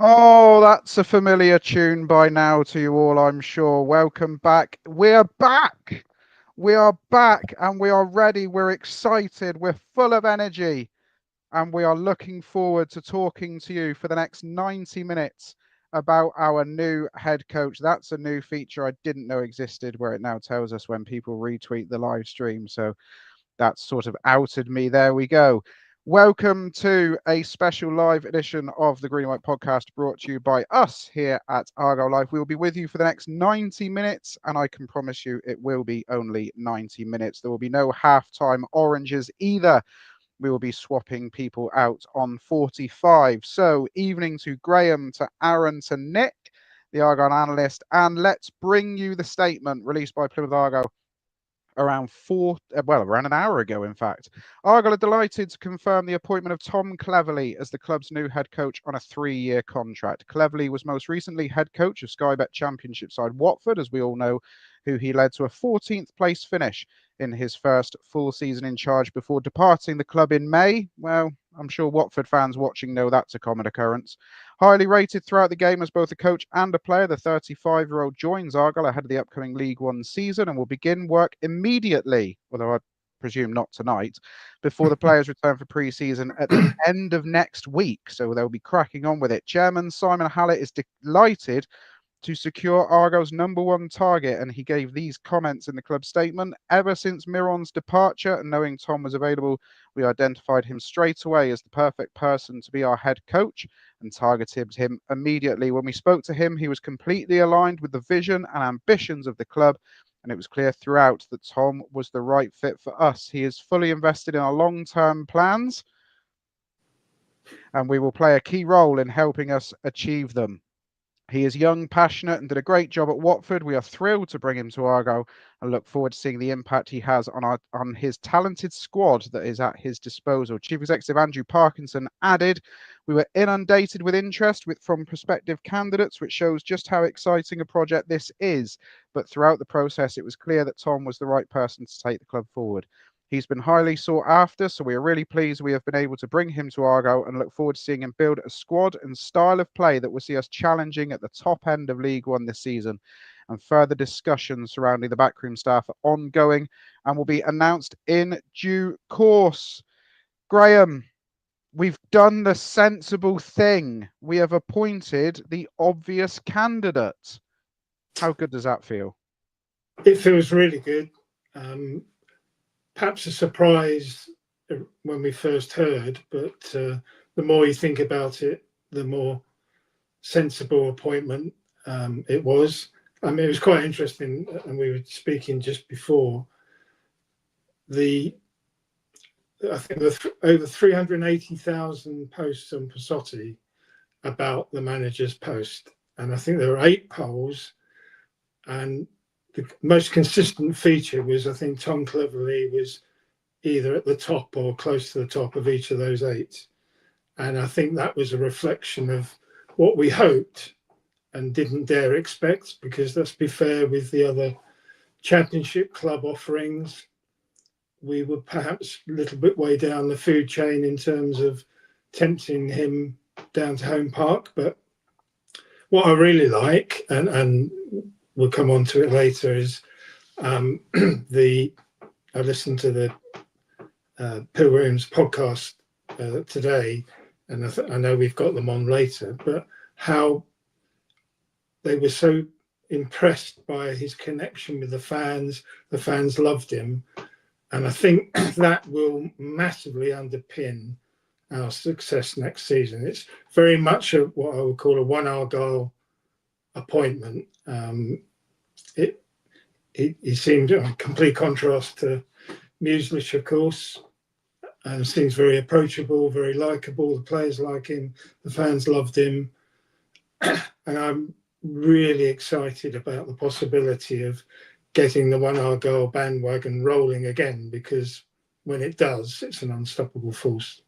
Oh, that's a familiar tune by now to you all, I'm sure. Welcome back. We're back. We are back and we are ready. We're excited. We're full of energy and we are looking forward to talking to you for the next 90 minutes about our new head coach. That's a new feature I didn't know existed, where it now tells us when people retweet the live stream. So that's sort of outed me. There we go. Welcome to a special live edition of the Green and White podcast brought to you by us here at Argyle Live. We will be with you for the next 90 minutes, and I can promise you it will be only 90 minutes. There will be no halftime oranges either. We will be swapping people out on 45. So, evening to Graham, to Aaron, to Nick, the Argyle analyst, and let's bring you the statement released by Plymouth Argyle around around an hour ago, in fact. Argyle are delighted to confirm the appointment of Tom Cleverley as the club's new head coach on a 3-year contract. Cleverley was most recently head coach of Sky Bet Championship side Watford, as we all know, who he led to a 14th place finish in his first full season in charge before departing the club in May. Well, I'm sure Watford fans watching know that's a common occurrence. Highly rated throughout the game as both a coach and a player, the 35-year-old joins Argyle ahead of the upcoming League One season and will begin work immediately, although I presume not tonight, before the players return for pre-season at the end of next week. So they'll be cracking on with it. Chairman Simon Hallett is delighted to secure Argyle's #1 target, and he gave these comments in the club statement. Ever since Miron's departure and knowing Tom was available, we identified him straight away as the perfect person to be our head coach and targeted him immediately. When we spoke to him, he was completely aligned with the vision and ambitions of the club, and it was clear throughout that Tom was the right fit for us. He is fully invested in our long-term plans, and we will play a key role in helping us achieve them. He is young, passionate, and did a great job at Watford. We are thrilled to bring him to Argyle and look forward to seeing the impact he has on his talented squad that is at his disposal. Chief Executive Andrew Parkinson added, "We were inundated with interest from prospective candidates, which shows just how exciting a project this is. But throughout the process, it was clear that Tom was the right person to take the club forward. He's been highly sought after, so we are really pleased we have been able to bring him to Argyle and look forward to seeing him build a squad and style of play that will see us challenging at the top end of League One this season. And further discussions surrounding the backroom staff are ongoing and will be announced in due course." Graham, we've done the sensible thing. We have appointed the obvious candidate. How good does that feel? It feels really good. Perhaps a surprise when we first heard, but the more you think about it, the more sensible appointment it was. I mean, it was quite interesting, and we were speaking just before. I think over 380,000 posts on Passotti about the manager's post, and I think there were 8 polls, and the most consistent feature was, I think, Tom Cleverley was either at the top or close to the top of each of those 8. And I think that was a reflection of what we hoped and didn't dare expect, because let's be fair, with the other championship club offerings, we were perhaps a little bit way down the food chain in terms of tempting him down to Home Park. But what I really like, and we'll come on to it later, is I listened to the Pilgrims podcast today, and I know we've got them on later, but how they were so impressed by his connection with the fans. The fans loved him, and I think that will massively underpin our success next season. It's very much what I would call a one Argyle appointment. He seemed a complete contrast to Mueslich, of course, and seems very approachable, very likeable. The players like him, the fans loved him, and I'm really excited about the possibility of getting the one Argyle bandwagon rolling again, because when it does, it's an unstoppable force.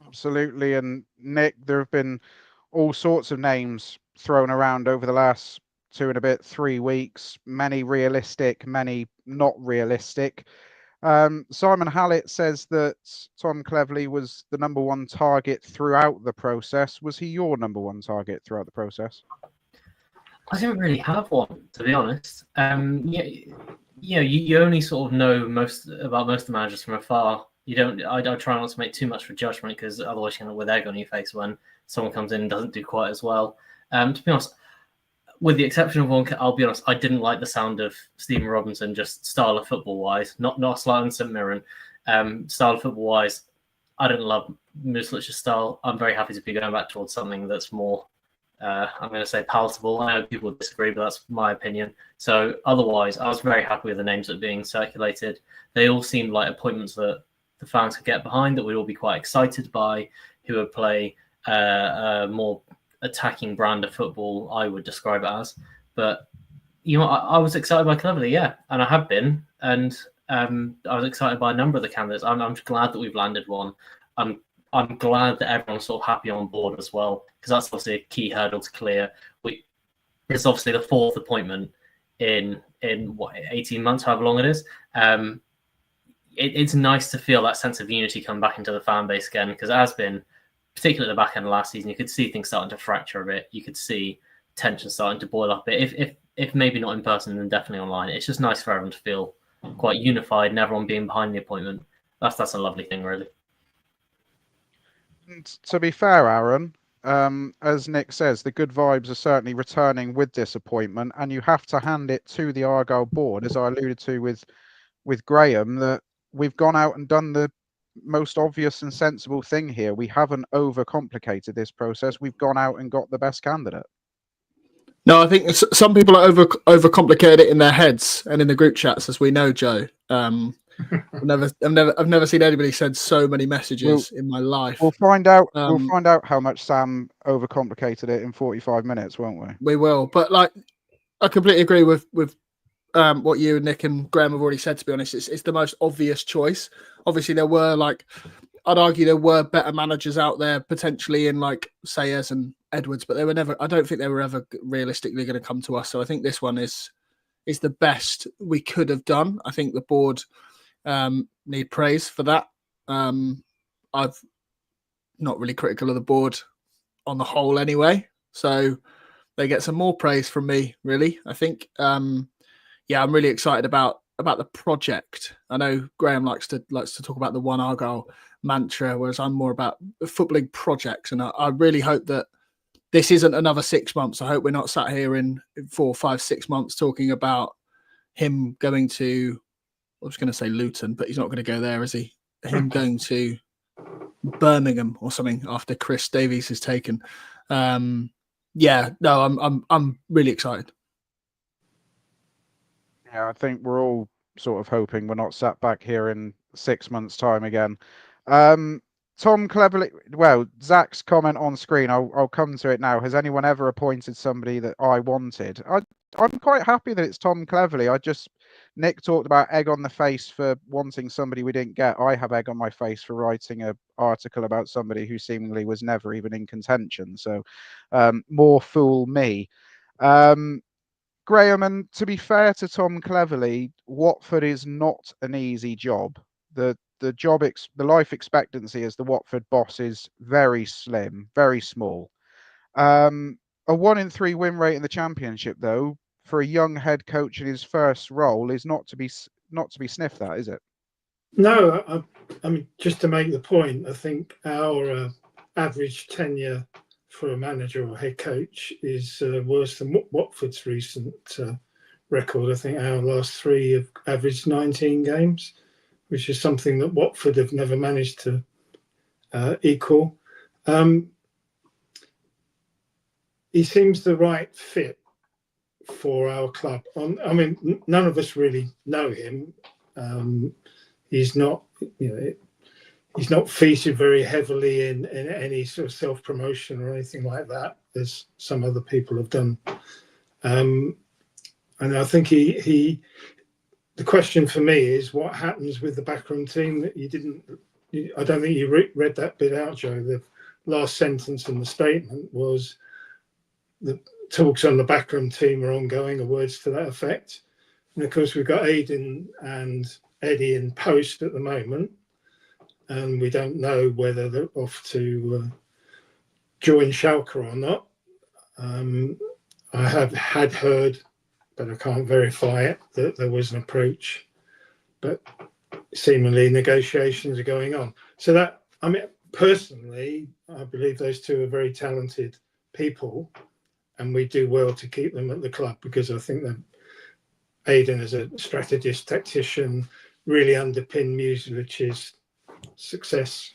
Absolutely. And Nick, there have been all sorts of names thrown around over the last 2 and a bit, 3 weeks, many realistic, many not realistic. Simon Hallett says that Tom Cleverley was the number one target throughout the process. Was he your number one target throughout the process? I don't really have one, to be honest. You only sort of know most of the managers from afar. You don't. I try not to make too much of a judgment because otherwise you end up with egg on your face when someone comes in and doesn't do quite as well. To be honest, with the exception of one, I'll be honest, I didn't like the sound of Stephen Robinson, just style of football wise, not slight on St Mirren. Style of football wise, I didn't love Muslich's style. I'm very happy to be going back towards something that's more. I'm going to say palatable. I know people disagree, but that's my opinion. So otherwise, I was very happy with the names that are being circulated. They all seemed like appointments that the fans could get behind, that we'd all be quite excited by, who would play a more attacking brand of football, I would describe it as. But, I was excited by Cleverley, yeah, and I have been. And I was excited by a number of the candidates. I'm glad that we've landed one. I'm glad that everyone's sort of happy on board as well, because that's obviously a key hurdle to clear. It's obviously the fourth appointment in 18 months, however long it is. It's nice to feel that sense of unity come back into the fan base again, because it has been, particularly at the back end of last season, you could see things starting to fracture a bit. You could see tension starting to boil up a bit. If maybe not in person, then definitely online. It's just nice for everyone to feel quite unified and everyone being behind the appointment. That's a lovely thing, really. To be fair, Aaron, as Nick says, the good vibes are certainly returning with this appointment, and you have to hand it to the Argyle board, as I alluded to with Graham, that we've gone out and done the most obvious and sensible thing here. We haven't overcomplicated this process. We've gone out and got the best candidate. No, I think some people are overcomplicated it in their heads and in the group chats, as we know, Joe. I've never seen anybody send so many messages in my life. We'll find out. We'll find out how much Sam overcomplicated it in 45 minutes, won't we? We will. But I completely agree with what you, Nick, and Graham have already said. To be honest, it's the most obvious choice. Obviously, there were I'd argue there were better managers out there potentially in Sayers and Edwards, but they were never. I don't think they were ever realistically going to come to us. So I think this one is the best we could have done. I think the board need praise for that. I've not really critical of the board on the whole anyway, so they get some more praise from me, really. I think I'm really excited about the project. I know Graham likes to talk about the One Argyle mantra, whereas I'm more about footballing projects, and I really hope that this isn't another 6 months. I hope we're not sat here in 4, 5, 6 months talking about him going to, I was going to say Luton, but he's not going to go there, is he? Him going to Birmingham or something after Chris Davies is taken. I'm really excited. Yeah, I think we're all sort of hoping we're not sat back here in 6 months' time again. Tom Cleverley, well, Zach's comment on screen, I'll come to it now. Has anyone ever appointed somebody that I wanted? I'm quite happy that it's Tom Cleverley. Nick talked about egg on the face for wanting somebody we didn't get. I have egg on my face for writing an article about somebody who seemingly was never even in contention. So more fool me. Graham, and to be fair to Tom Cleverley, Watford is not an easy job. The life expectancy as the Watford boss is very slim, very small. A 1 in 3 win rate in the Championship, though, for a young head coach in his first role, is not to be sniffed at, is it? No, I mean, just to make the point, I think our average tenure for a manager or head coach is worse than Watford's recent record. I think our last 3 have averaged 19 games, which is something that Watford have never managed to equal. He seems the right fit for our club. I mean, none of us really know him. He's not, he's not featured very heavily in any sort of self-promotion or anything like that, as some other people have done. And I think the question for me is what happens with the backroom team that I don't think you read that bit out, Joe. The last sentence in the statement was the talks on the backroom team are ongoing, or words to that effect. And of course, we've got Aiden and Eddie in post at the moment, and we don't know whether they're off to join Schalke or not. I had heard, but I can't verify it, that there was an approach, but seemingly negotiations are going on. So that, I mean, personally, I believe those two are very talented people, and we do well to keep them at the club, because I think that Aidan, as a strategist, tactician, really underpinned Muselic's success.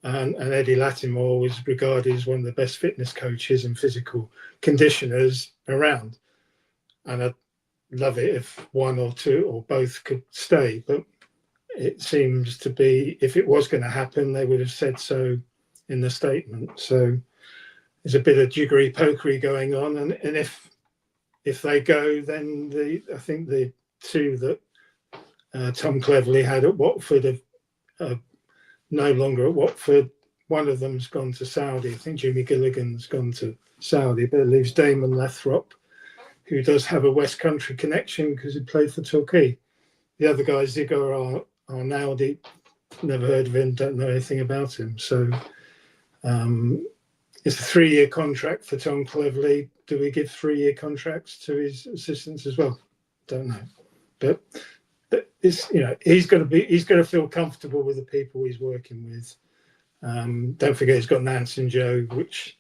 And Eddie Lattimore was regarded as one of the best fitness coaches and physical conditioners around. And I'd love it if one or two or both could stay. But it seems to be, if it was going to happen, they would have said so in the statement. So there's a bit of jiggery-pokery going on. And if they go, then I think the two that Tom Cleverley had at Watford are no longer at Watford. One of them's gone to Saudi. I think Jimmy Gilligan's gone to Saudi, but it leaves Damon Lathrop, who does have a West Country connection because he played for Torquay. The other guy, Zigo Arnaldi, never heard of him, don't know anything about him. So it's a 3-year contract for Tom Cleverley. Do we give 3-year contracts to his assistants as well? Don't know. But it's, he's going to feel comfortable with the people he's working with. Don't forget he's got Nance and Joe, which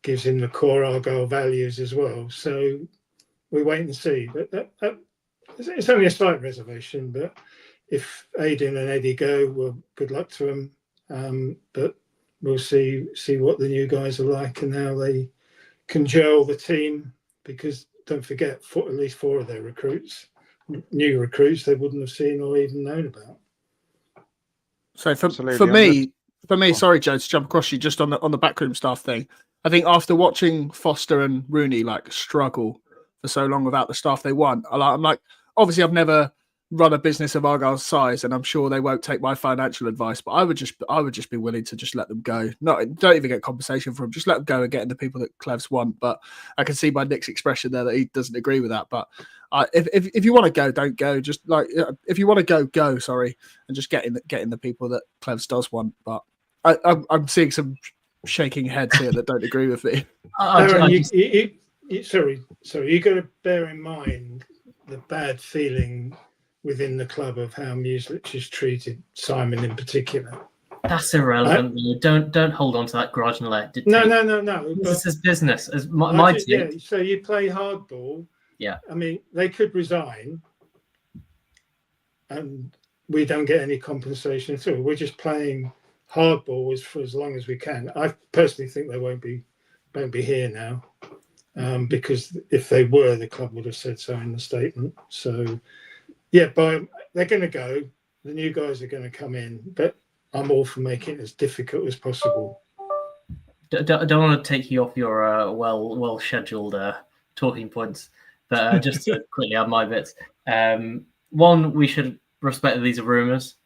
gives him the core Argyle values as well. So we wait and see. But it's only a slight reservation. But if Aidan and Eddie go, well, good luck to them. But we'll see what the new guys are like and how they can gel the team. Because don't forget, at least 4 of their new recruits, they wouldn't have seen or even known about. So for me, sorry, Joe, to jump across you just on the backroom staff thing. I think after watching Foster and Rooney struggle for so long without the staff they want, I'm like, obviously I've never run a business of Argyle's size, and I'm sure they won't take my financial advice, but I would just be willing to just let them go. Don't even get compensation for them. Just let them go and get in the people that Clevs want. But I can see by Nick's expression there that he doesn't agree with that. But if you want to go, don't go. Just if you want to go, sorry, and just get in the people that Clevs does want. But I'm seeing some shaking heads here that don't agree with me. Sorry, you got to bear in mind the bad feeling within the club of how Muselich has treated Simon in particular. That's irrelevant. Don't hold on to that grudge and let it. No. This is business. As my team. Yeah, so you play hardball. Yeah. I mean, they could resign, and we don't get any compensation at all. We're just playing hardball for as long as we can. I personally think they won't be here now, because if they were, the club would have said so in the statement. So. Yeah, they're going to go. The new guys are going to come in, but I'm all for making it as difficult as possible. Don't want to take you off your well scheduled talking points, but just to quickly add my bits. One, we should respect that these are rumours.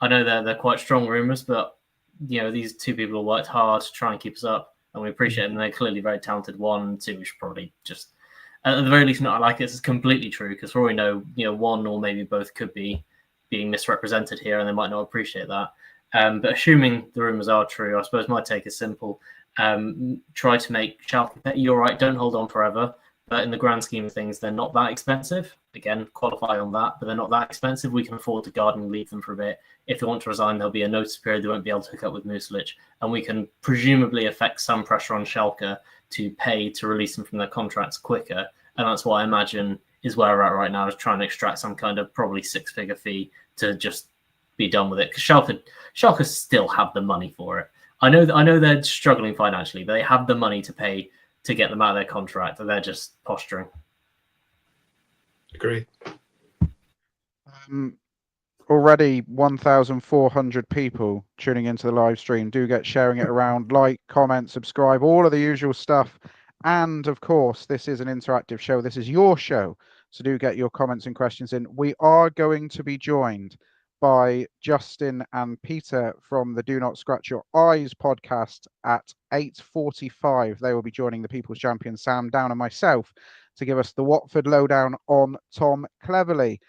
I know they're quite strong rumours, but these 2 people have worked hard to try and keep us up, and we appreciate them. They're clearly very talented. 1, 2, we should probably just. At the very least, not like it's completely true, because for all we know, 1 or maybe both could be being misrepresented here, and they might not appreciate that. But assuming the rumours are true, I suppose my take is simple: try to make Schalke better. You're right, don't hold on forever. But in the grand scheme of things, they're not that expensive. Again, qualify on that, but they're not that expensive. We can afford to guard and leave them for a bit. If they want to resign, there'll be a notice period. They won't be able to hook up with Muselich, and we can presumably affect some pressure on Schalke to pay to release them from their contracts quicker. And that's what I imagine is where we're at right now, is trying to extract some kind of probably 6-figure fee to just be done with it. Because Schalke still have the money for it. I know they're struggling financially, but they have the money to pay to get them out of their contract, and they're just posturing. Agree. Already 1,400 people tuning into the live stream. Do get sharing it around, like, comment, subscribe, all of the usual stuff. And of course, this is an interactive show. This is your show. So do get your comments and questions in. We are going to be joined by Justin and Peter from the Do Not Scratch Your Eyes podcast at 8:45. They will be joining the People's Champion, Sam Down, and myself to give us the Watford lowdown on Tom Cleverley.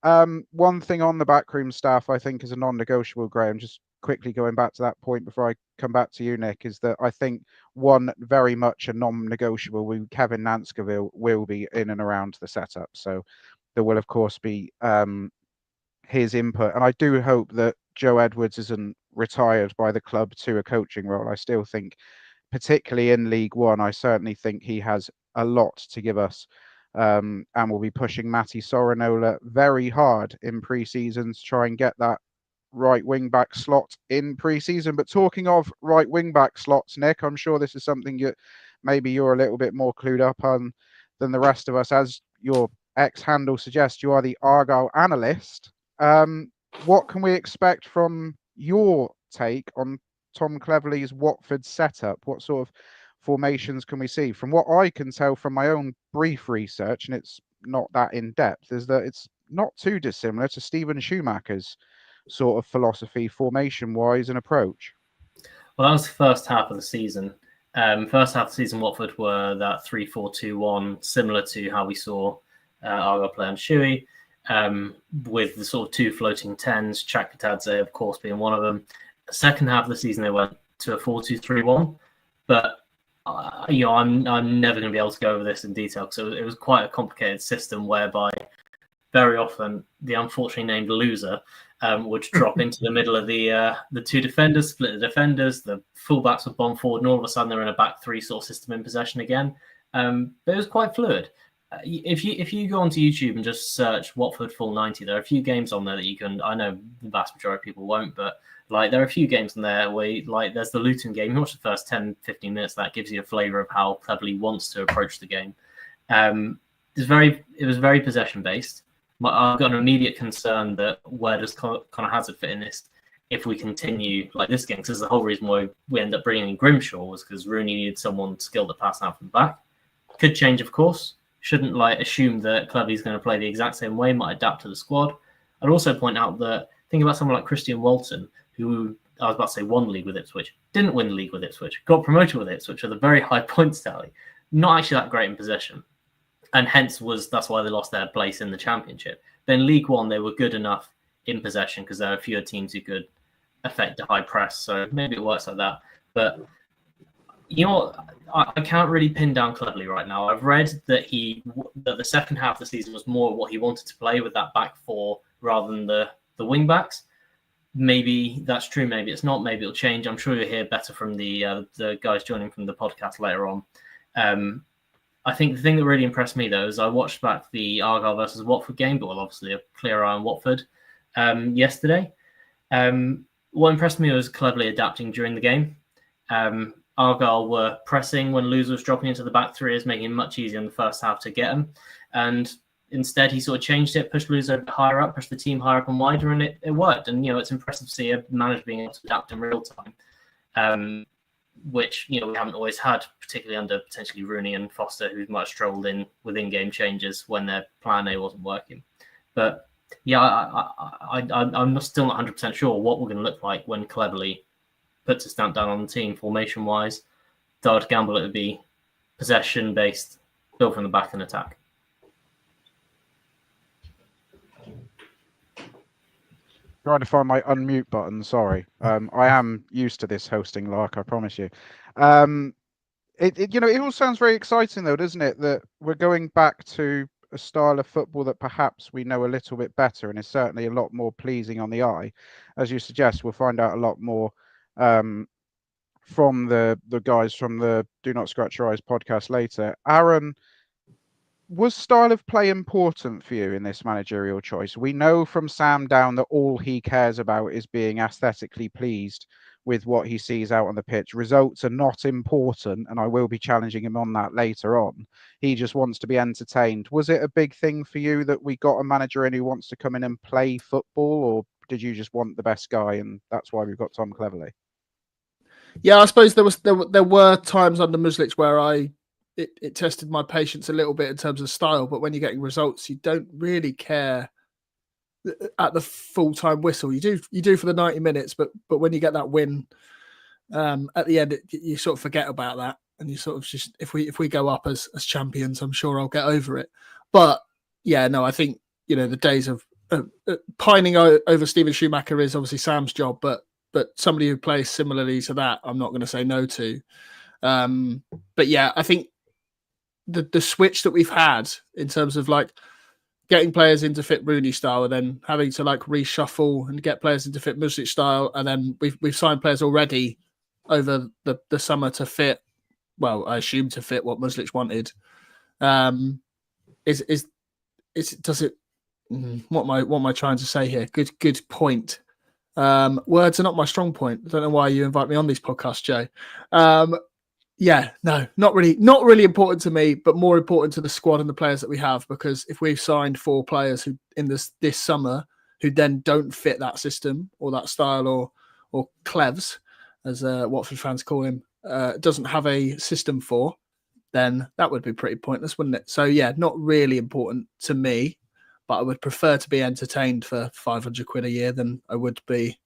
One thing on the backroom staff, I think, is a non-negotiable, Graham. Just quickly going back to that point before I come back to you, Nick, is that I think one very much a non-negotiable with Kevin Nanskaville will be in and around the setup. So there will, of course, be his input. And I do hope that Joe Edwards isn't retired by the club to a coaching role. I still think, particularly in League One, I certainly think he has a lot to give us. And we'll be pushing Matti Sorinola very hard in pre-season to try and get that right wing back slot in pre-season. But talking of right wing back slots, Nick, I'm sure this is something that maybe you're a little bit more clued up on than the rest of us. As your ex-handle suggests, you are the Argyle analyst. What can we expect from your take on Tom Cleverley's Watford setup? What sort of formations can we see? From what I can tell from my own brief research, and it's not that in depth, is that it's not too dissimilar to Stephen Schumacher's sort of philosophy, formation-wise and approach. Well, that was the first half of the season. First half of the season, Watford were that 3-4-2-1, similar to how we saw Argyle play on Shuey, with the sort of two floating tens, Chakatadze, of course, being one of them. The second half of the season, they went to a 4-2-3-1, but I'm never going to be able to go over this in detail because it was quite a complicated system whereby very often the unfortunately named loser would drop into the middle of the two defenders, split the defenders, the fullbacks would bomb forward, and all of a sudden they're in a back three sort of system in possession again. But it was quite fluid. If you go onto YouTube and just search Watford full 90, there are a few games on there that you can. I know the vast majority of people won't, but like there are a few games in there where like there's the Luton game. You watch the first 10-15 minutes, that gives you a flavour of how Cleverley wants to approach the game. It was very possession based. I've got an immediate concern that where does Connor Hazard fit in this if we continue like this game? Because the whole reason why we end up bringing in Grimshaw was because Rooney needed someone skilled to pass out from the back. Could change, of course. Shouldn't assume that Cleverley's going to play the exact same way, might adapt to the squad. I'd also point out that think about someone like Christian Walton, who I was about to say won the league with Ipswich, didn't win the league with Ipswich, got promoted with Ipswich with a very high points tally, not actually that great in possession. And hence that's why they lost their place in the Championship. Then League One, they were good enough in possession because there are fewer teams who could affect the high press. So maybe it works like that. But you know what? I can't really pin down Cleverley right now. I've read that that the second half of the season was more what he wanted to play with that back four rather than the wing backs. Maybe that's true. Maybe it's not. Maybe it'll change. I'm sure you'll hear better from the guys joining from the podcast later on. I think the thing that really impressed me, though, is I watched back the Argyle versus Watford game, but obviously a clear eye on Watford yesterday. What impressed me was Cleverley adapting during the game. Argyle were pressing when Luz was dropping into the back three, is making it much easier in the first half to get him. And instead, he sort of changed it, pushed Luz a bit higher up, pushed the team higher up and wider, and it worked. And, it's impressive to see a manager being able to adapt in real time. Which we haven't always had, particularly under potentially Rooney and Foster, who might have strolled in within game changes when their plan A wasn't working. But yeah, I'm still not 100% sure what we're going to look like when Cleverley puts a stamp down on the team formation wise. Though I'd gamble it would be possession based, built from the back and attack. Trying to find my unmute button. Sorry, I am used to this hosting lark. I promise you. It all sounds very exciting, though, doesn't it? That we're going back to a style of football that perhaps we know a little bit better, and is certainly a lot more pleasing on the eye. As you suggest, we'll find out a lot more from the guys from the Do Not Scratch Your Eyes podcast later. Aaron, was style of play important for you in this managerial choice? We know from Sam Down that all he cares about is being aesthetically pleased with what he sees out on the pitch. Results are not important, and I will be challenging him on that later on. He just wants to be entertained. Was it a big thing for you that we got a manager in who wants to come in and play football, or did you just want the best guy and that's why we've got Tom Cleverley? Yeah, I suppose there were times under Muslic where it tested my patience a little bit in terms of style, but when you're getting results, you don't really care at the full-time whistle. You do for the 90 minutes, but when you get that win at the end, you sort of forget about that, and you sort of just if we go up as champions, I'm sure I'll get over it. But yeah, no, I think the days of pining over Steven Schumacher is obviously Sam's job, but somebody who plays similarly to that, I'm not going to say no to. But yeah, I think the switch that we've had in terms of like getting players into fit Rooney style and then having to like reshuffle and get players into fit Muslic style, and then we've signed players already over the summer to fit. Well, I assume to fit what Muslic wanted. What am I trying to say here? Good point. Words are not my strong point. I don't know why you invite me on these podcasts, Joe. Yeah, no, not really important to me, but more important to the squad and the players that we have. Because if we've signed 4 players who in this summer who then don't fit that system or that style or Clevs, as Watford fans call him, doesn't have a system for, then that would be pretty pointless, wouldn't it? So yeah, not really important to me, but I would prefer to be entertained for 500 quid a year than I would be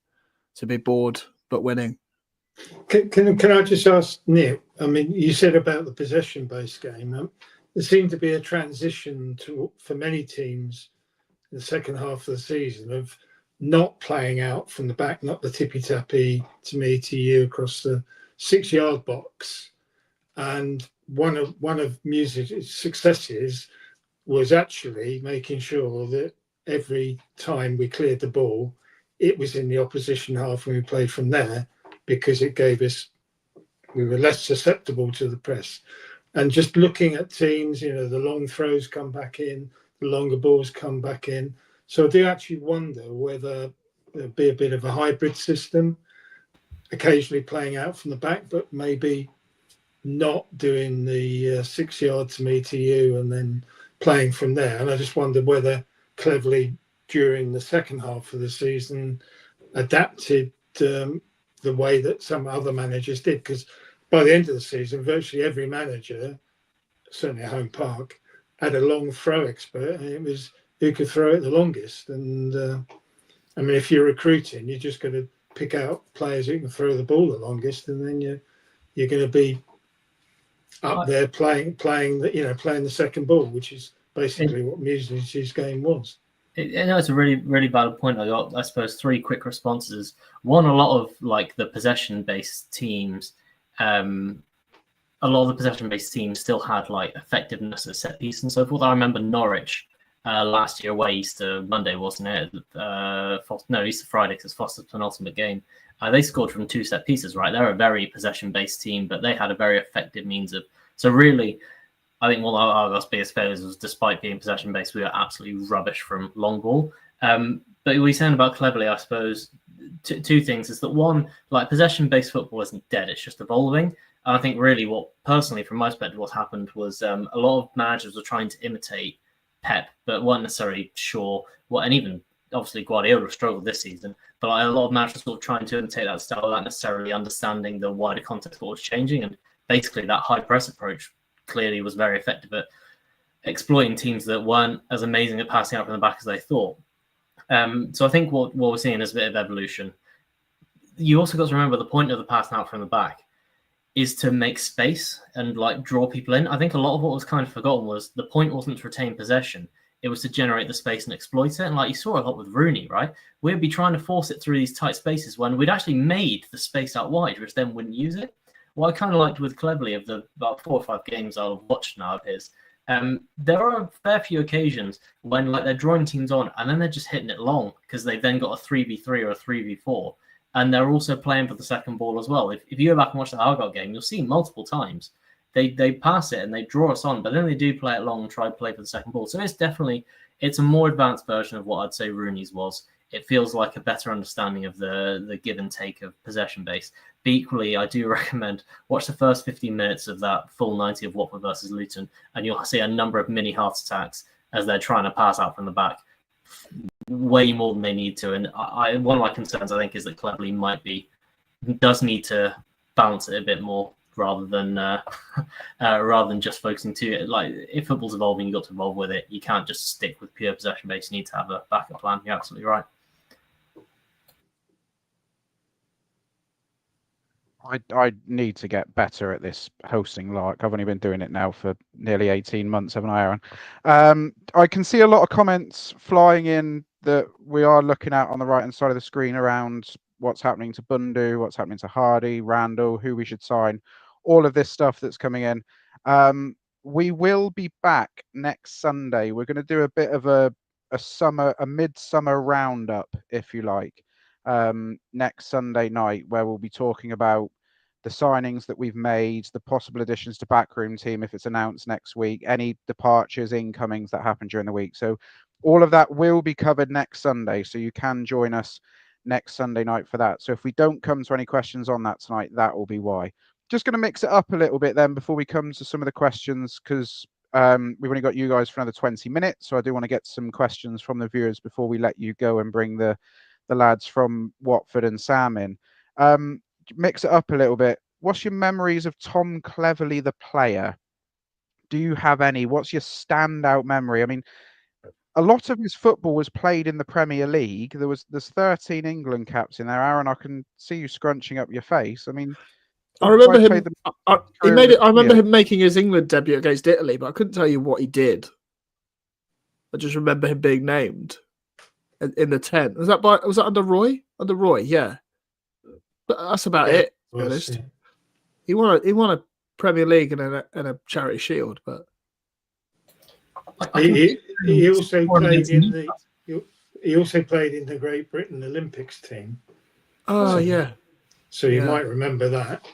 to be bored but winning. Can I just ask Neil? I mean, you said about the possession-based game. There seemed to be a transition for many teams in the second half of the season of not playing out from the back, not the tippy-tappy to me to you across the 6-yard box. And one of Music's successes was actually making sure that every time we cleared the ball, it was in the opposition half when we played from there, because it gave us, we were less susceptible to the press. And just looking at teams, the long throws come back in, the longer balls come back in. So I do actually wonder whether there'll be a bit of a hybrid system, occasionally playing out from the back, but maybe not doing the 6 yard to me to you and then playing from there. And I just wondered whether Cleverley during the second half of the season adapted the way that some other managers did, because by the end of the season, virtually every manager, certainly at Home Park, had a long throw expert, and it was who could throw it the longest. And I mean, if you're recruiting, you're just going to pick out players who can throw the ball the longest, and then you're going to be up there playing the second ball, which is basically what Music's game was. It's a really, really valid point. I got, I suppose, 3 quick responses. One, a lot of like the possession-based teams, still had like effectiveness at set piece and so forth. I remember Norwich last year away, Easter Monday, wasn't it? Easter Friday, because it's Foster's penultimate game. They scored from 2 set pieces, right? They're a very possession-based team, but they had a very effective means of. So really, I think one of our biggest failures was, despite being possession-based, we were absolutely rubbish from long ball. But what you're saying about Cleverley, I suppose, 2 things is that, one, like possession-based football isn't dead; it's just evolving. And I think really, what personally, from my perspective, what happened was a lot of managers were trying to imitate Pep, but weren't necessarily sure what. And even obviously Guardiola struggled this season, but like, a lot of managers were trying to imitate that style without necessarily understanding the wider context of what was changing. And basically, that high press approach clearly was very effective at exploiting teams that weren't as amazing at passing out from the back as they thought. So I think what we're seeing is a bit of evolution. You also got to remember the point of the passing out from the back is to make space and like draw people in. I think a lot of what was kind of forgotten was the point wasn't to retain possession. It was to generate the space and exploit it. And like you saw a lot with Rooney, right? We'd be trying to force it through these tight spaces when we'd actually made the space out wide, which then wouldn't use it. What I kind of liked with Cleverley of the about 4 or 5 games I've watched now of his, there are a fair few occasions when like they're drawing teams on and then they're just hitting it long because they've then got a 3v3 or a 3v4, and they're also playing for the second ball as well. If you go back and watch the Argyle game, you'll see multiple times they pass it and they draw us on, but then they do play it long and try to play for the second ball. So it's a more advanced version of what I'd say Rooney's was. It feels like a better understanding of the give and take of possession base. But equally, I do recommend watch the first 15 minutes of that full 90 of Watford versus Luton, and you'll see a number of mini heart attacks as they're trying to pass out from the back, way more than they need to. And one of my concerns, I think, is that Cleverley does need to balance it a bit more rather than just focusing too. Like, if football's evolving, you've got to evolve with it. You can't just stick with pure possession base. You need to have a backup plan. You're absolutely right. I need to get better at this hosting. Like, I've only been doing it now for nearly 18 months, haven't I, Aaron? I can see a lot of comments flying in that we are looking at on the right hand side of the screen around what's happening to Bundu, what's happening to Hardy, Randall, who we should sign, all of this stuff that's coming in. We will be back next Sunday. We're going to do a bit of a midsummer roundup, if you like, next Sunday night, where we'll be talking about the signings that we've made, the possible additions to backroom team if it's announced next week, any departures, incomings that happen during the week. So all of that will be covered next Sunday. So you can join us next Sunday night for that. So if we don't come to any questions on that tonight, that will be why. Just going to mix it up a little bit then before we come to some of the questions, because we've only got you guys for another 20 minutes. So I do want to get some questions from the viewers before we let you go and bring the lads from Watford and Sam in. Mix it up a little bit. What's your memories of Tom Cleverley, the player? Do you have any? What's your standout memory? I mean, a lot of his football was played in the Premier League. There's 13 England caps in there. Aaron, I can see you scrunching up your face. I mean, I remember him. He made it. I remember him making his England debut against Italy, but I couldn't tell you what he did. I just remember him being named in the 10. Was that under Roy? Under Roy, yeah. But that's about it. To be honest, yeah. He won a Premier League and a Charity Shield, but he also played in the Great Britain Olympics team. Oh yeah. So you might remember that.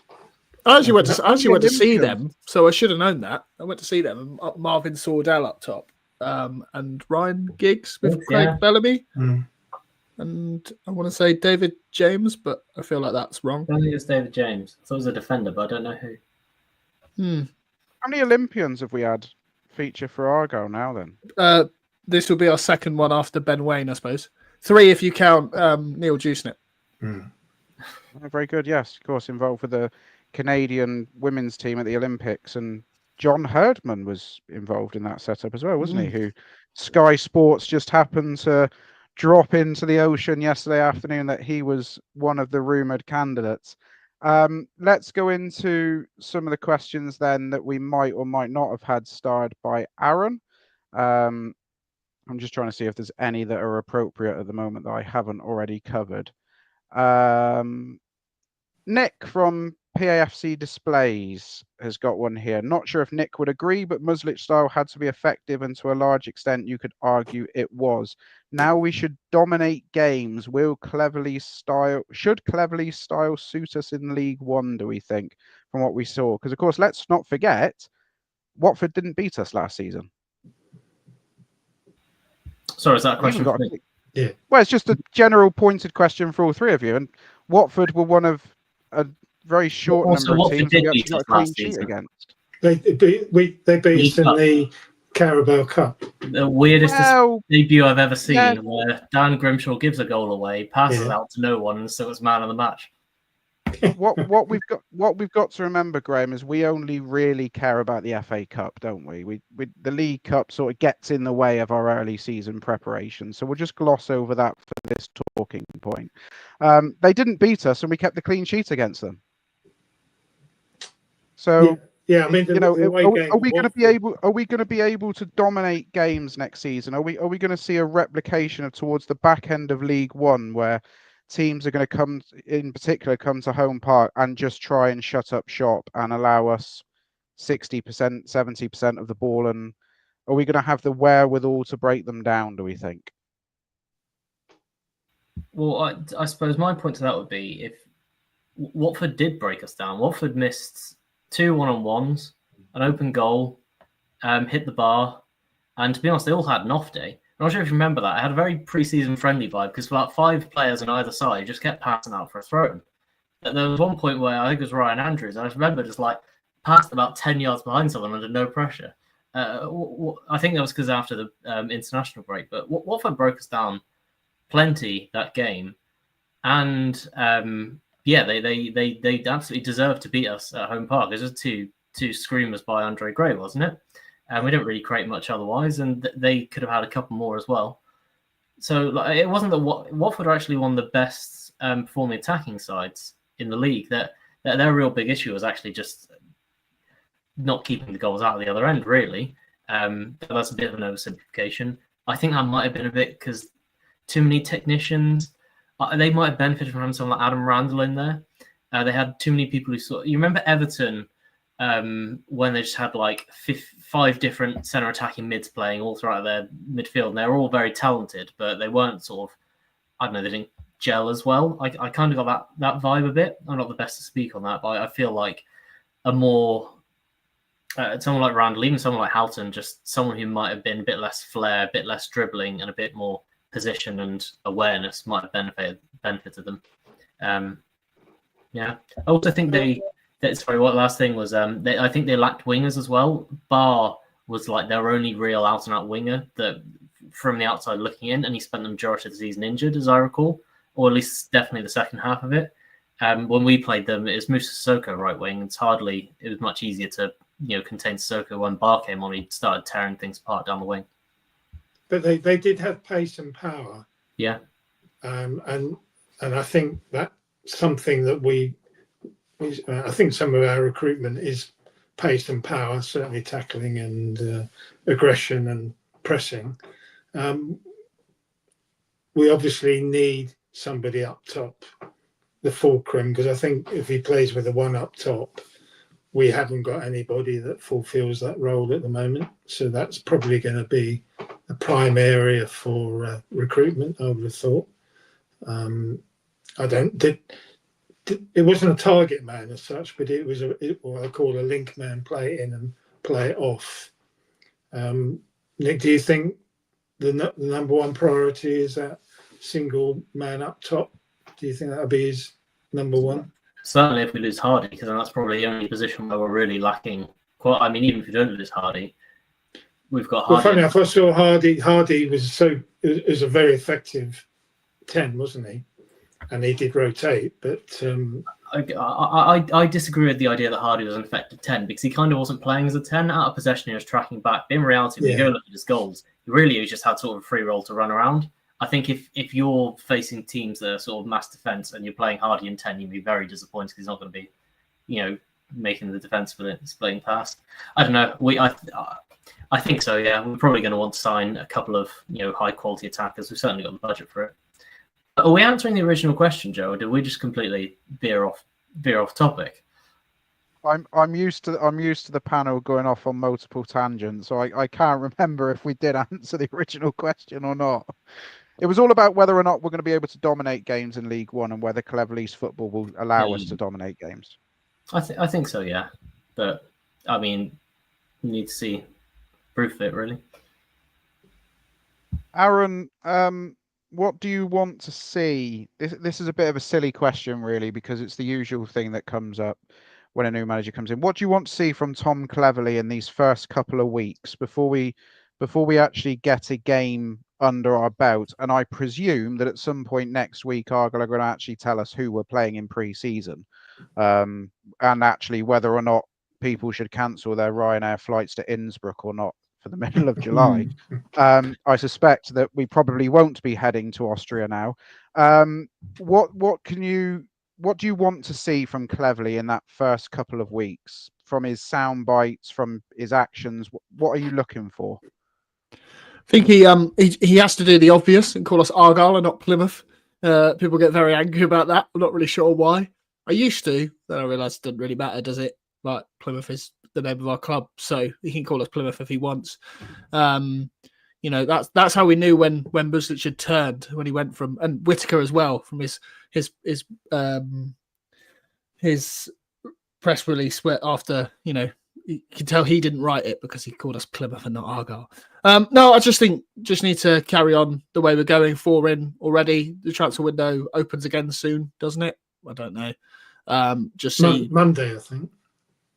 I actually went to see them, so I should have known that. I went to see them. Marvin Sordell up top, and Ryan Giggs with Craig Bellamy. Mm. And I want to say David James, but I feel like that's wrong. I don't think it's David James. I thought it was a defender, but I don't know who. How many Olympians have we had feature for Argyle now then? This will be our second one after Ben Waine, I suppose. 3 if you count Neil Juicnett. Very good, yes. Of course, involved with the Canadian women's team at the Olympics. And John Herdman was involved in that setup as well, wasn't he? Who Sky Sports just happened to drop into the ocean yesterday afternoon that he was one of the rumoured candidates. Let's go into some of the questions then that we might or might not have had starred by Aaron. I'm just trying to see if there's any that are appropriate at the moment that I haven't already covered. Nick from PAFC Displays has got one here. Not sure if Nick would agree, but Muslich style had to be effective, and to a large extent you could argue it was. Now we should dominate games. Should Cleverley style suit us in League One, do we think, from what we saw? Because of course, let's not forget, Watford didn't beat us last season. Sorry, is that a question for me? Yeah. Well, it's just a general pointed question for all three of you. And Watford were one of a very short number of teams we actually got a clean sheet against. They beat us in the Carabao Cup. The weirdest debut I've ever seen, where Dan Grimshaw gives a goal away, passes out to no one, so it's man of the match. What we've got to remember, Graham, is we only really care about the FA Cup, don't we? We the League Cup sort of gets in the way of our early season preparation, so we'll just gloss over that for this talking point. They didn't beat us, and we kept the clean sheet against them. So I mean, are we going to be able to dominate games next season? Are we going to see a replication of towards the back end of League One where teams are going to come to Home Park and just try and shut up shop and allow us 60%, 70% of the ball? And are we going to have the wherewithal to break them down, do we think? Well, I suppose my point to that would be, if Watford did break us down, Watford missed 2 one-on-ones, an open goal, hit the bar, and to be honest, they all had an off day. I'm not sure if you remember that. I had a very pre-season friendly vibe because about 5 players on either side just kept passing out for a throw. And there was one point where I think it was Ryan Andrews. I just remember just passed about 10 yards behind someone under no pressure. I think that was because after the international break. But Watford broke us down plenty that game, and they absolutely deserved to beat us at Home Park. It was just two screamers by Andre Gray, wasn't it? And we didn't really create much otherwise, and they could have had a couple more as well. So it wasn't that Watford are actually one of the best performing attacking sides in the league. That their real big issue was actually just not keeping the goals out of the other end, really. But that's a bit of an oversimplification. I think that might have been a bit because too many technicians. They might have benefited from having someone like Adam Randall in there. They had too many people who you remember Everton when they just had like 5 different centre attacking mids playing all throughout their midfield, and they were all very talented, but they weren't sort of, I don't know, they didn't gel as well. I kind of got that vibe a bit. I'm not the best to speak on that, but I feel like a more someone like Randall, even someone like Houghton, just someone who might have been a bit less flair, a bit less dribbling, and a bit more position and awareness might have benefited them. Yeah, I also think what last thing was I think they lacked wingers as well. Barr was like their only real out and out winger that from the outside looking in, and he spent the majority of the season injured, as I recall, or at least definitely the second half of it. When we played them, it was Moussa Sissoko right wing. It was much easier to contain Sissoko. When Barr came on, he started tearing things apart down the wing. But they did have pace and power. Yeah. And I think that's something that I think some of our recruitment is pace and power, certainly tackling and aggression and pressing. We obviously need somebody up top, the fulcrum, because I think if he plays with the one up top, we haven't got anybody that fulfills that role at the moment. So that's probably going to be a prime area for recruitment, I would have thought. It wasn't a target man as such, but it was what I call a link man, play it in and play it off. Nick, do you think the number one priority is that single man up top? Do you think that'll be his number one? Certainly, if we lose Hardy, because that's probably the only position where we're really lacking. Even if we don't lose Hardy, we've got Hardy. Well, funny enough, I saw Hardy. Hardy was a very effective 10, wasn't he? And he did rotate, but I disagree with the idea that Hardy was an effective 10 because he kind of wasn't playing as a 10 out of possession. He was tracking back. But in reality, when you go look at his goals, he just had sort of a free roll to run around. I think if you're facing teams that are sort of mass defense and you're playing Hardy in 10, you'd be very disappointed because he's not going to be, making the defense for it, splitting past. I don't know. I think so. Yeah, we're probably going to want to sign a couple of high quality attackers. We've certainly got the budget for it. Are we answering the original question, Joe, or did we just completely veer off topic? I'm used to the panel going off on multiple tangents, so I can't remember if we did answer the original question or not. It was all about whether or not we're going to be able to dominate games in League One and whether Cleverley's football will allow us to dominate games. I think so, yeah. But we need to see proof of it, really. Aaron, what do you want to see? This is a bit of a silly question, really, because it's the usual thing that comes up when a new manager comes in. What do you want to see from Tom Cleverley in these first couple of weeks before we actually get a game under our belt? And I presume that at some point next week, Argyle are going to actually tell us who we're playing in pre-season, and actually whether or not people should cancel their Ryanair flights to Innsbruck or not for the middle of July. I suspect that we probably won't be heading to Austria now. What do you want to see from Cleverley in that first couple of weeks? From his sound bites, from his actions, what are you looking for? I think he has to do the obvious and call us Argyle and not Plymouth. People get very angry about that. I'm not really sure why. I used to, then I realised it doesn't really matter, does it? Like, Plymouth is the name of our club, so he can call us Plymouth if he wants. That's how we knew when Muslich had turned, when he went from, and Whittaker as well, from his press release where after, you can tell he didn't write it because he called us Plymouth and not Argyle. No, I just think need to carry on the way we're going. 4 in already. The transfer window opens again soon, doesn't it? I don't know. Just see Monday, I think.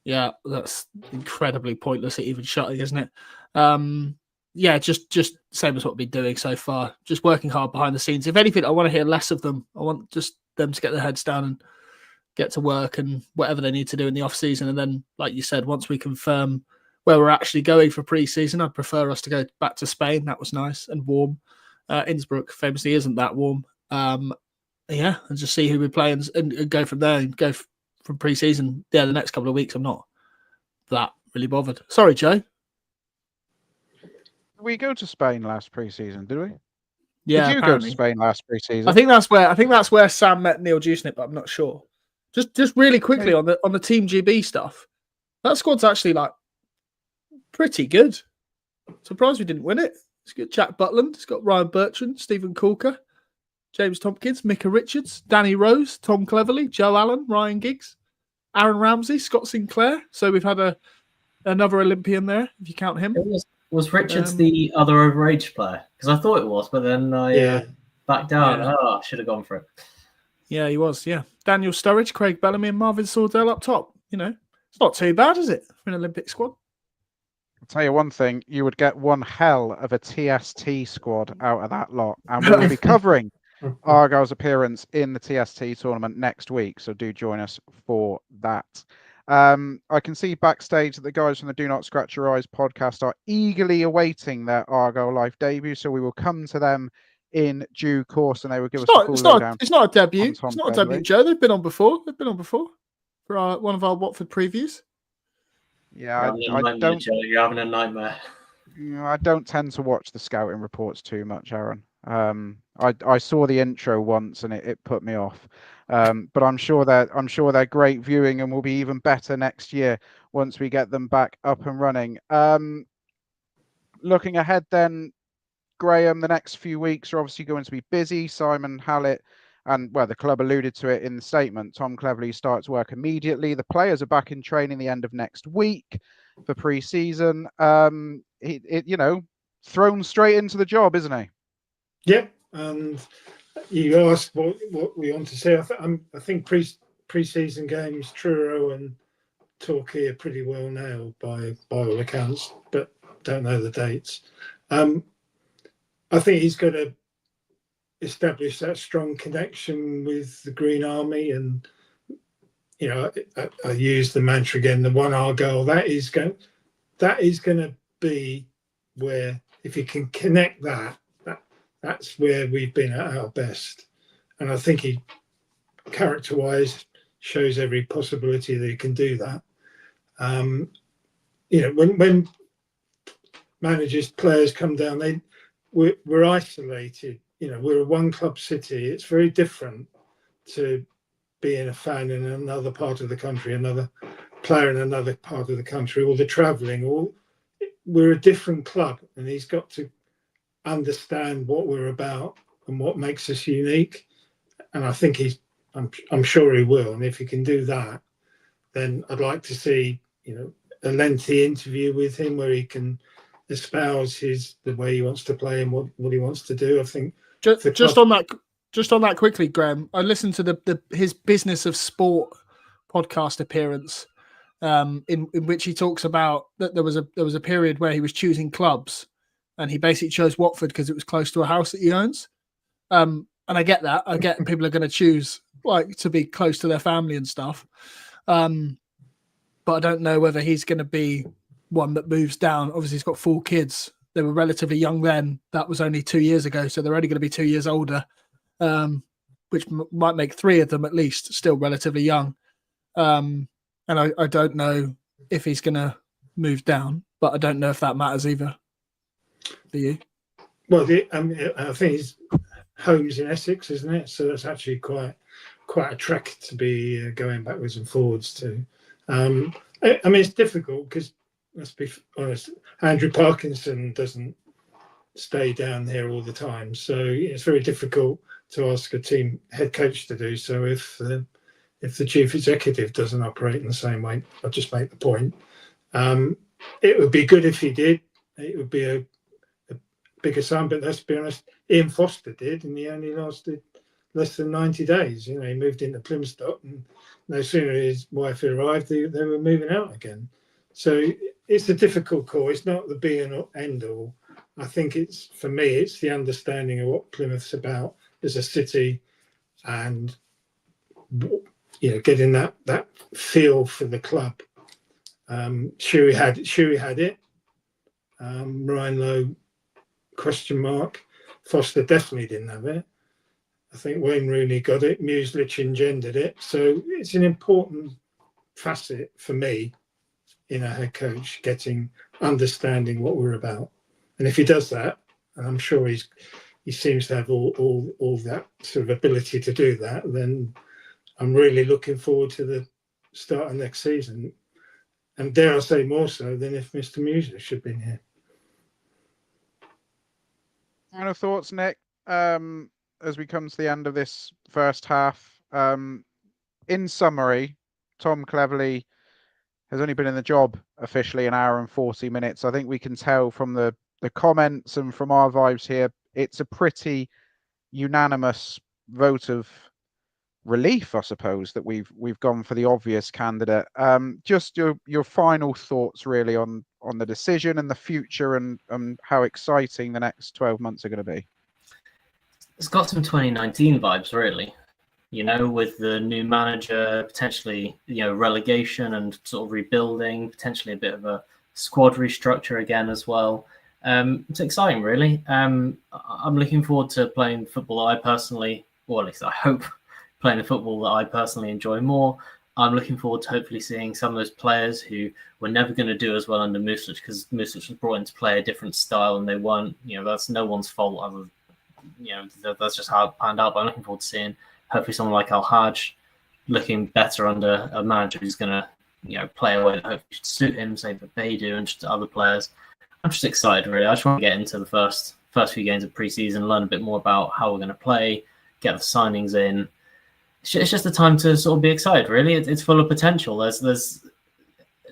Yeah, that's incredibly pointless. It even shutting, isn't it? Just same as what we've been doing so far. Just working hard behind the scenes. If anything, I want to hear less of them. I want just them to get their heads down and get to work and whatever they need to do in the off season. And then, like you said, once we confirm where we're actually going for pre-season, I'd prefer us to go back to Spain. That was nice and warm. Innsbruck famously isn't that warm. And just see who we play and go from there and go from pre-season. The next couple of weeks, I'm not that really bothered. Sorry, Joe. Did we go to Spain last pre-season, did we? Yeah, Did you go to apparently. Spain last pre-season? I think that's where Sam met Neil Juicenick, but I'm not sure. Just really quickly on the Team GB stuff. That squad's actually like pretty good. Surprised we didn't win it. It's got Jack Butland, it's got Ryan Bertrand, Stephen Corker, James Tompkins, Micah Richards, Danny Rose, Tom Cleverley, Joe Allen, Ryan Giggs, Aaron Ramsey, Scott Sinclair. So we've had another Olympian there, if you count him. Was Richards the other overage player? Because I thought it was, but then I backed down. Yeah. Oh, I should have gone for it. Yeah, he was. Yeah, Daniel Sturridge, Craig Bellamy, and Marvin Sordell up top. You know, it's not too bad, is it, for an Olympic squad? I'll tell you one thing: you would get one hell of a TST squad out of that lot, and we will be covering Argyle's appearance in the TST tournament next week. So do join us for that. I can see backstage that the guys from the Do Not Scratch Your Eyes podcast are eagerly awaiting their Argyle Life debut. So we will come to them in due course, and they will give us the full lowdown. It's not a debut. Tom It's not a Cleverley. debut, Joe. They've been on before for one of our Watford previews. Yeah, You're having a nightmare. I don't tend to watch the scouting reports too much, Aaron. I saw the intro once and it put me off. But I'm sure they're great viewing and will be even better next year once we get them back up and running. Looking ahead then, Graham, the next few weeks are obviously going to be busy. Simon Hallett, and well, the club alluded to it in the statement. Tom Cleverley starts work immediately. The players are back in training the end of next week for pre-season. Thrown straight into the job, isn't he? Yeah, and you asked what we want to say. I think pre-season games, Truro and Torquay are pretty well nailed by all accounts, but don't know the dates. I think he's going to establish that strong connection with the Green Army, and I use the mantra again, the one Argyle. That is going to be where, if you can connect that's where we've been at our best. And I think he, character-wise, shows every possibility that he can do that. When managers, players come down, we're isolated. We're a one-club city. It's very different to being a fan in another part of the country, another player in another part of the country, or the travelling. We're a different club, and he's got to understand what we're about and what makes us unique. And I think I'm sure he will. And if he can do that, then I'd like to see a lengthy interview with him where he can espouse the way he wants to play and what he wants to do. I think just on that quickly, Graham, I listened to his Business of Sport podcast appearance, in which he talks about that there was a period where he was choosing clubs, and he basically chose Watford because it was close to a house that he owns. And I get that. I get people are going to choose to be close to their family and stuff. But I don't know whether he's going to be one that moves down. Obviously, he's got 4 kids. They were relatively young then. That was only 2 years ago, so they're only going to be 2 years older, which might make 3 of them at least still relatively young. And I don't know if he's going to move down, but I don't know if that matters either. For you? Well, I think his home's in Essex, isn't it? So that's actually quite a trek to be going backwards and forwards to. It's difficult because, let's be honest, Andrew Parkinson doesn't stay down here all the time, so it's very difficult to ask a team head coach to do so if the chief executive doesn't operate in the same way. I'll just make the point. It would be good if he did. It would be a bigger sign, but let's be honest, Ian Foster did, and he only lasted less than 90 days. He moved into Plymouth, and no sooner his wife arrived, they were moving out again. So it's a difficult call. It's not the be and end all. I think for me, it's the understanding of what Plymouth's about as a city, and getting that feel for the club. Shuey had it. Ryan Lowe, question mark. Foster definitely didn't have it. I think Wayne Rooney got it. Mueslich engendered it. So it's an important facet for me in a head coach, understanding what we're about. And if he does that, and I'm sure he's he seems to have all that sort of ability to do that, then I'm really looking forward to the start of next season. And dare I say more so than if Mr. Musa should have been here. Final thoughts, Nick, as we come to the end of this first half. In summary, Tom Cleverley has only been in the job officially an hour and 40 minutes. I think we can tell from the comments and from our vibes here, it's a pretty unanimous vote of relief, I suppose, that we've gone for the obvious candidate. Just your final thoughts really on the decision and the future and how exciting the next 12 months are going to be. It's got some 2019 vibes, really. You know, with the new manager, potentially, relegation and sort of rebuilding, potentially a bit of a squad restructure again as well. It's exciting, really. I'm looking forward to playing football that I personally, or at least I hope, playing the football that I personally enjoy more. I'm looking forward to hopefully seeing some of those players who were never going to do as well under Musa, because Musa was brought in to play a different style and they weren't. That's no one's fault other than, that's just how it panned out. But I'm looking forward to seeing hopefully someone like Al-Hajj looking better under a manager who's going to, play a way that hopefully should suit him, say that they do, and just other players. I'm just excited, really. I just want to get into the first few games of pre-season, learn a bit more about how we're going to play, get the signings in. It's just a time to sort of be excited, really. It's full of potential. There's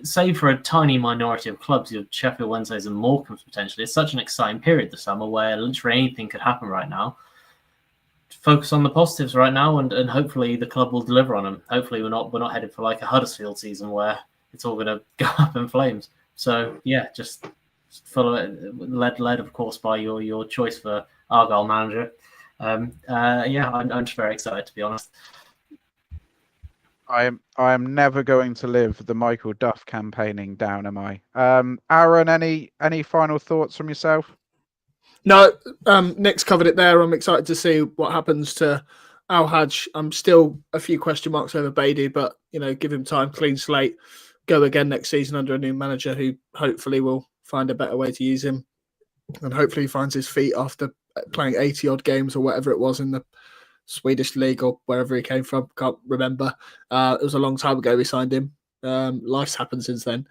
save for a tiny minority of clubs, your Sheffield Wednesdays and Morecambe's potentially, it's such an exciting period this summer where literally anything could happen right now. Focus on the positives right now, and hopefully the club will deliver on them. Hopefully we're not headed for like a Huddersfield season where it's all going to go up in flames. So yeah, just follow it, led of course by your choice for Argyle manager. I'm just very excited, to be honest. I am never going to live the Michael Duff campaigning down, am I? Aaron, any final thoughts from yourself? No, Nick's covered it there. I'm excited to see what happens to Al-Hajj. I'm still a few question marks over Beatty, but give him time, clean slate, go again next season under a new manager who hopefully will find a better way to use him, and hopefully he finds his feet after playing 80 odd games or whatever it was in the Swedish league or wherever he came from. Can't remember. It was a long time ago we signed him. Life's happened since then.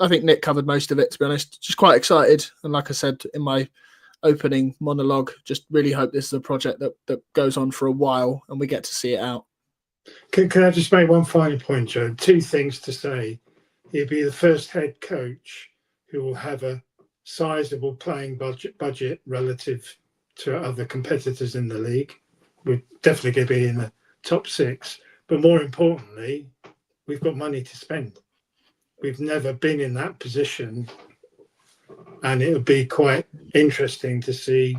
I think Nick covered most of it, to be honest. Just quite excited. And like I said in my opening monologue, just really hope this is a project that goes on for a while and we get to see it out. Can I just make one final point, Joe? Two things to say. He'll be the first head coach who will have a sizable playing budget relative to other competitors in the league. We're definitely going to be in the top 6. But more importantly, we've got money to spend. We've never been in that position, and it would be quite interesting to see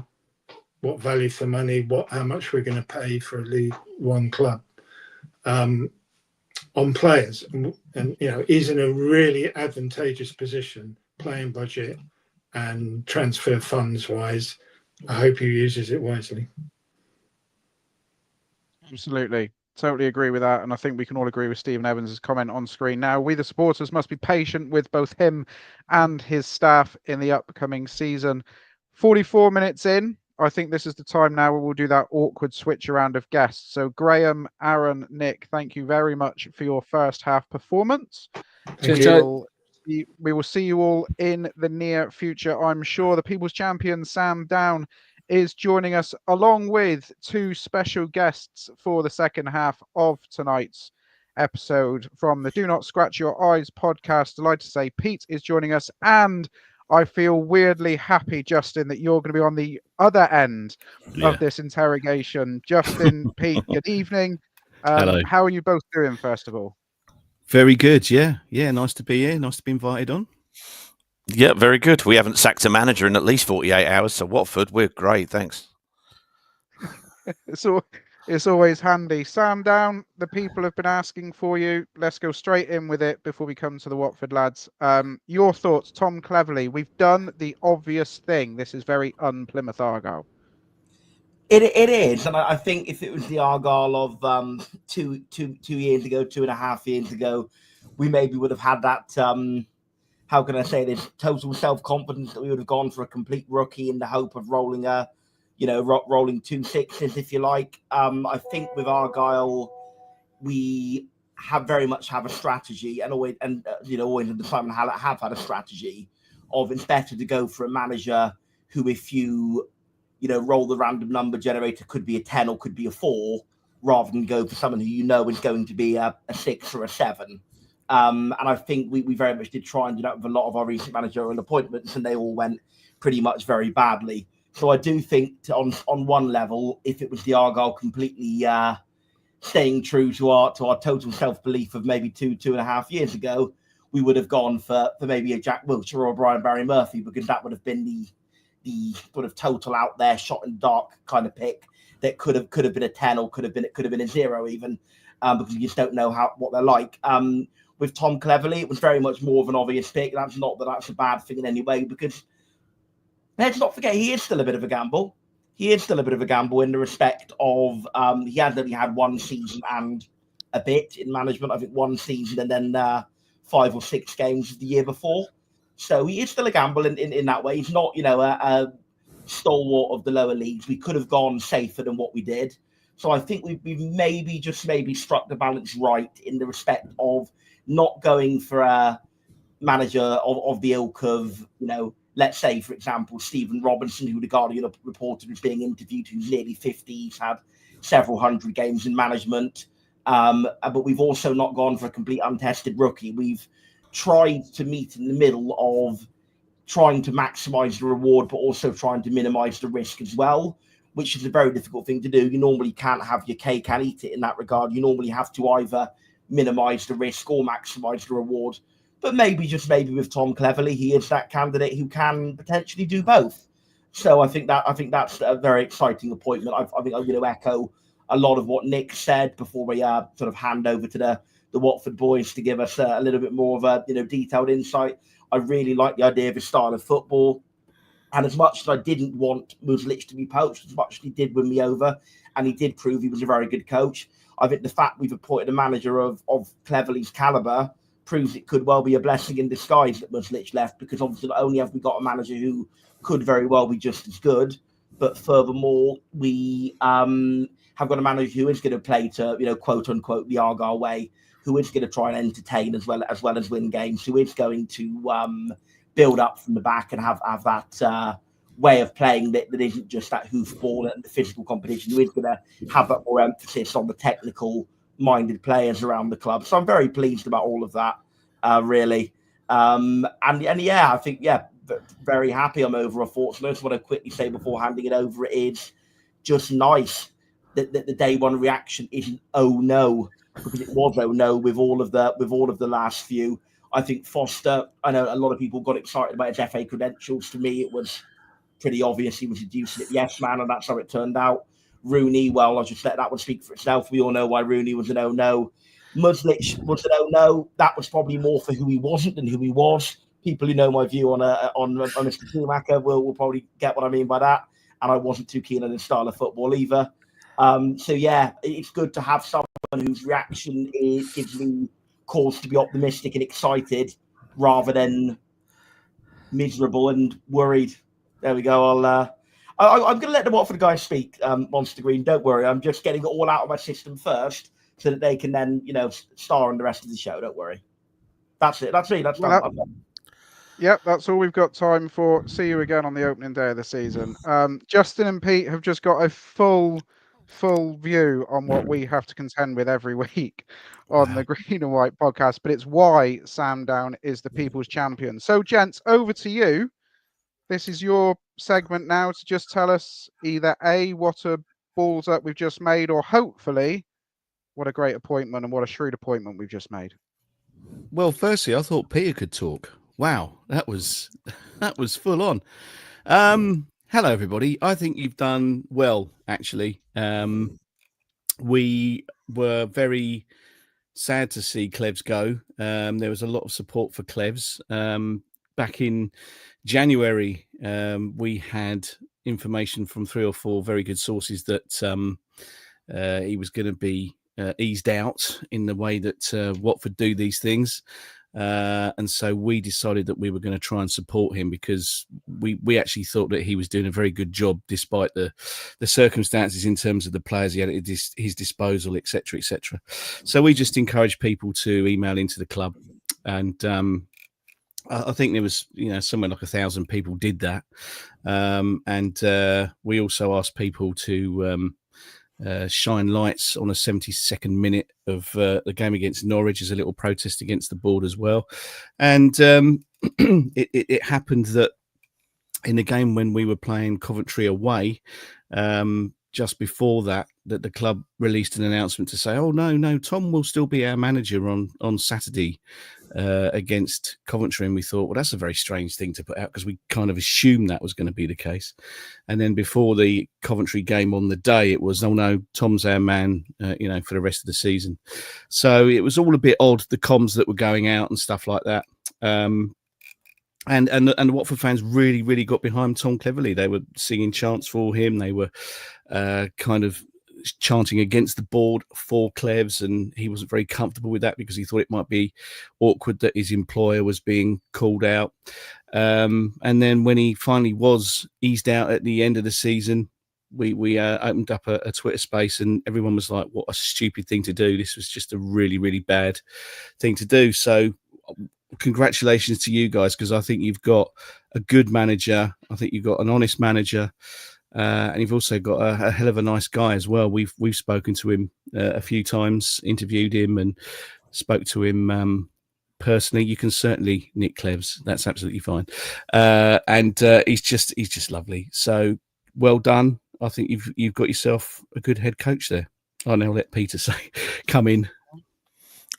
what value for money, how much we're going to pay for a League One club on players. And he's in a really advantageous position, playing budget and transfer funds wise. I hope he uses it wisely. Absolutely. Totally agree with that. And I think we can all agree with Stephen Evans' comment on screen now. We, the supporters, must be patient with both him and his staff in the upcoming season. 44 minutes in, I think this is the time now where we'll do that awkward switch around of guests. So Graham, Aaron, Nick, thank you very much for your first half performance. We will see you all in the near future, I'm sure. The People's Champion, Sam Down, is joining us along with 2 special guests for the second half of tonight's episode from the Do Not Scratch Your Eyes podcast. Delighted to say Pete is joining us, and I feel weirdly happy, Justin, that you're going to be on the other end of this interrogation. Justin, Pete, good evening. Hello. How are you both doing, first of all? Very good, yeah. Nice to be here. Nice to be invited on. Yeah, very good. We haven't sacked a manager in at least 48 hours, so Watford, we're great. Thanks. It's always handy. Sam Down, the people have been asking for you. Let's go straight in with it before we come to the Watford lads. Your thoughts, Tom Cleverley. We've done the obvious thing. This is very un-Plymouth Argyle. It is, and I think if it was the Argyle of 2 years ago, 2.5 years ago, we maybe would have had that how can I say this, total self-confidence that we would have gone for a complete rookie in the hope of rolling rolling 2 6s, if you like. I think with Argyle, we very much have a strategy, and always at the time have had a strategy of it's better to go for a manager who, if you roll the random number generator, could be a 10 or could be a 4, rather than go for someone who is going to be a 6 or a 7. And I think we very much did try and do that with a lot of our recent managerial appointments, and they all went pretty much very badly. So I do think on one level, if it was the Argyle completely staying true to our total self-belief of maybe 2.5 years ago, we would have gone for maybe a Jack Wilshere or Brian Barry Murphy, because that would have been the sort of total out there shot in the dark kind of pick that could have been a 10 or could have been a 0 even, because you just don't know what they're like. With Tom Cleverley, it was very much more of an obvious pick. That's not that that's a bad thing in any way, because let's not forget he is still a bit of a gamble. He is still a bit of a gamble in the respect of he has only had 1 season and a bit in management. I think 1 season and then 5 or 6 games the year before. So he is still a gamble in that way. He's not, a stalwart of the lower leagues. We could have gone safer than what we did. So I think we've maybe struck the balance right in the respect of not going for a manager of the ilk of, let's say, for example, Stephen Robinson, who the Guardian reported was being interviewed, who's nearly 50. He's had several hundred games in management. But we've also not gone for a complete untested rookie. We've tried to meet in the middle of trying to maximize the reward, but also trying to minimize the risk as well, which is a very difficult thing to do. You normally can't have your cake and eat it in that regard. You normally have to either minimize the risk or maximize the reward. But maybe with Tom Cleverley, he is that candidate who can potentially do both. So I think that's a very exciting appointment. I think I'm going to echo a lot of what Nick said before we sort of hand over to the Watford boys to give us a little bit more of a detailed insight. I really like the idea of his style of football. And as much as I didn't want Muslic to be poached, as much as he did win me over, and he did prove he was a very good coach, I think the fact we've appointed a manager of Cleverley's calibre proves it could well be a blessing in disguise that Muslic left, because obviously not only have we got a manager who could very well be just as good, but furthermore, we have got a manager who is going to play to, quote unquote, the Argyle way, who is going to try and entertain as well as win games, who is going to build up from the back and have that way of playing that isn't just that hoofball and the physical competition, who is going to have that more emphasis on the technical minded players around the club. So I'm very pleased about all of that, really. And yeah, I think, very happy. I'm over a Fortune. I just want to quickly say before handing it over, it is just nice that the day one reaction isn't oh no, because it was oh no with all of the last few. I think Foster, I know a lot of people got excited about his FA credentials. To me, it was pretty obvious he was a deuce yes man, and that's how it turned out. Rooney, well, I'll just let that one speak for itself. We all know why Rooney was an oh-no. Muslic was an oh-no. That was probably more for who he wasn't than who he was. People who know my view on Mr. Schumacher will probably get what I mean by that. And I wasn't too keen on his style of football either. So, yeah, it's good to have someone whose reaction gives me cause to be optimistic and excited rather than miserable and worried. There we go. I'm going to let the Watford guys speak, Monster Green. Don't worry. I'm just getting it all out of my system first so that they can then, star on the rest of the show. Don't worry. That's it. That's me. That's done. Yep, that's all we've got time for. See you again on the opening day of the season. Justin and Pete have just got a full view on what we have to contend with every week on the Green and White podcast, but it's why Sam Down is the people's champion. So, gents, over to you. This is your segment now to just tell us either A, what a balls up we've just made, or hopefully what a great appointment and what a shrewd appointment we've just made. Well, firstly, I thought Peter could talk. Wow, that was full on. Hello, everybody. I think you've done well, actually. We were very sad to see Clevs go. There was a lot of support for Clevs. Back in January, we had information from 3 or 4 very good sources that he was going to be eased out in the way that Watford do these things. And so we decided that we were going to try and support him because we actually thought that he was doing a very good job despite the circumstances in terms of the players he had at his disposal, etc., etc. So we just encouraged people to email into the club, and I think there was, somewhere like 1,000 people did that. And we also asked people to shine lights on a 72nd minute of the game against Norwich as a little protest against the board as well. And it happened that in the game when we were playing Coventry away, just before that the club released an announcement to say, oh, no, Tom will still be our manager on Saturday against Coventry. And we thought, well, that's a very strange thing to put out because we kind of assumed that was going to be the case. And then before the Coventry game on the day, it was, oh, no, Tom's our man, for the rest of the season. So it was all a bit odd, the comms that were going out and stuff like that. And the Watford fans really, really got behind Tom Cleverley. They were singing chants for him. They were kind of chanting against the board for Clevs, and he wasn't very comfortable with that because he thought it might be awkward that his employer was being called out. And then when he finally was eased out at the end of the season, we opened up a Twitter space, and everyone was like, what a stupid thing to do. This was just a really, really bad thing to do. So congratulations to you guys, because I think you've got a good manager. I think you've got an honest manager. And you've also got a hell of a nice guy as well. We've spoken to him a few times, interviewed him, and spoke to him personally. You can certainly Nick Clevs. That's absolutely fine. And he's just lovely. So well done. I think you've got yourself a good head coach there. I'll now let Peter come in.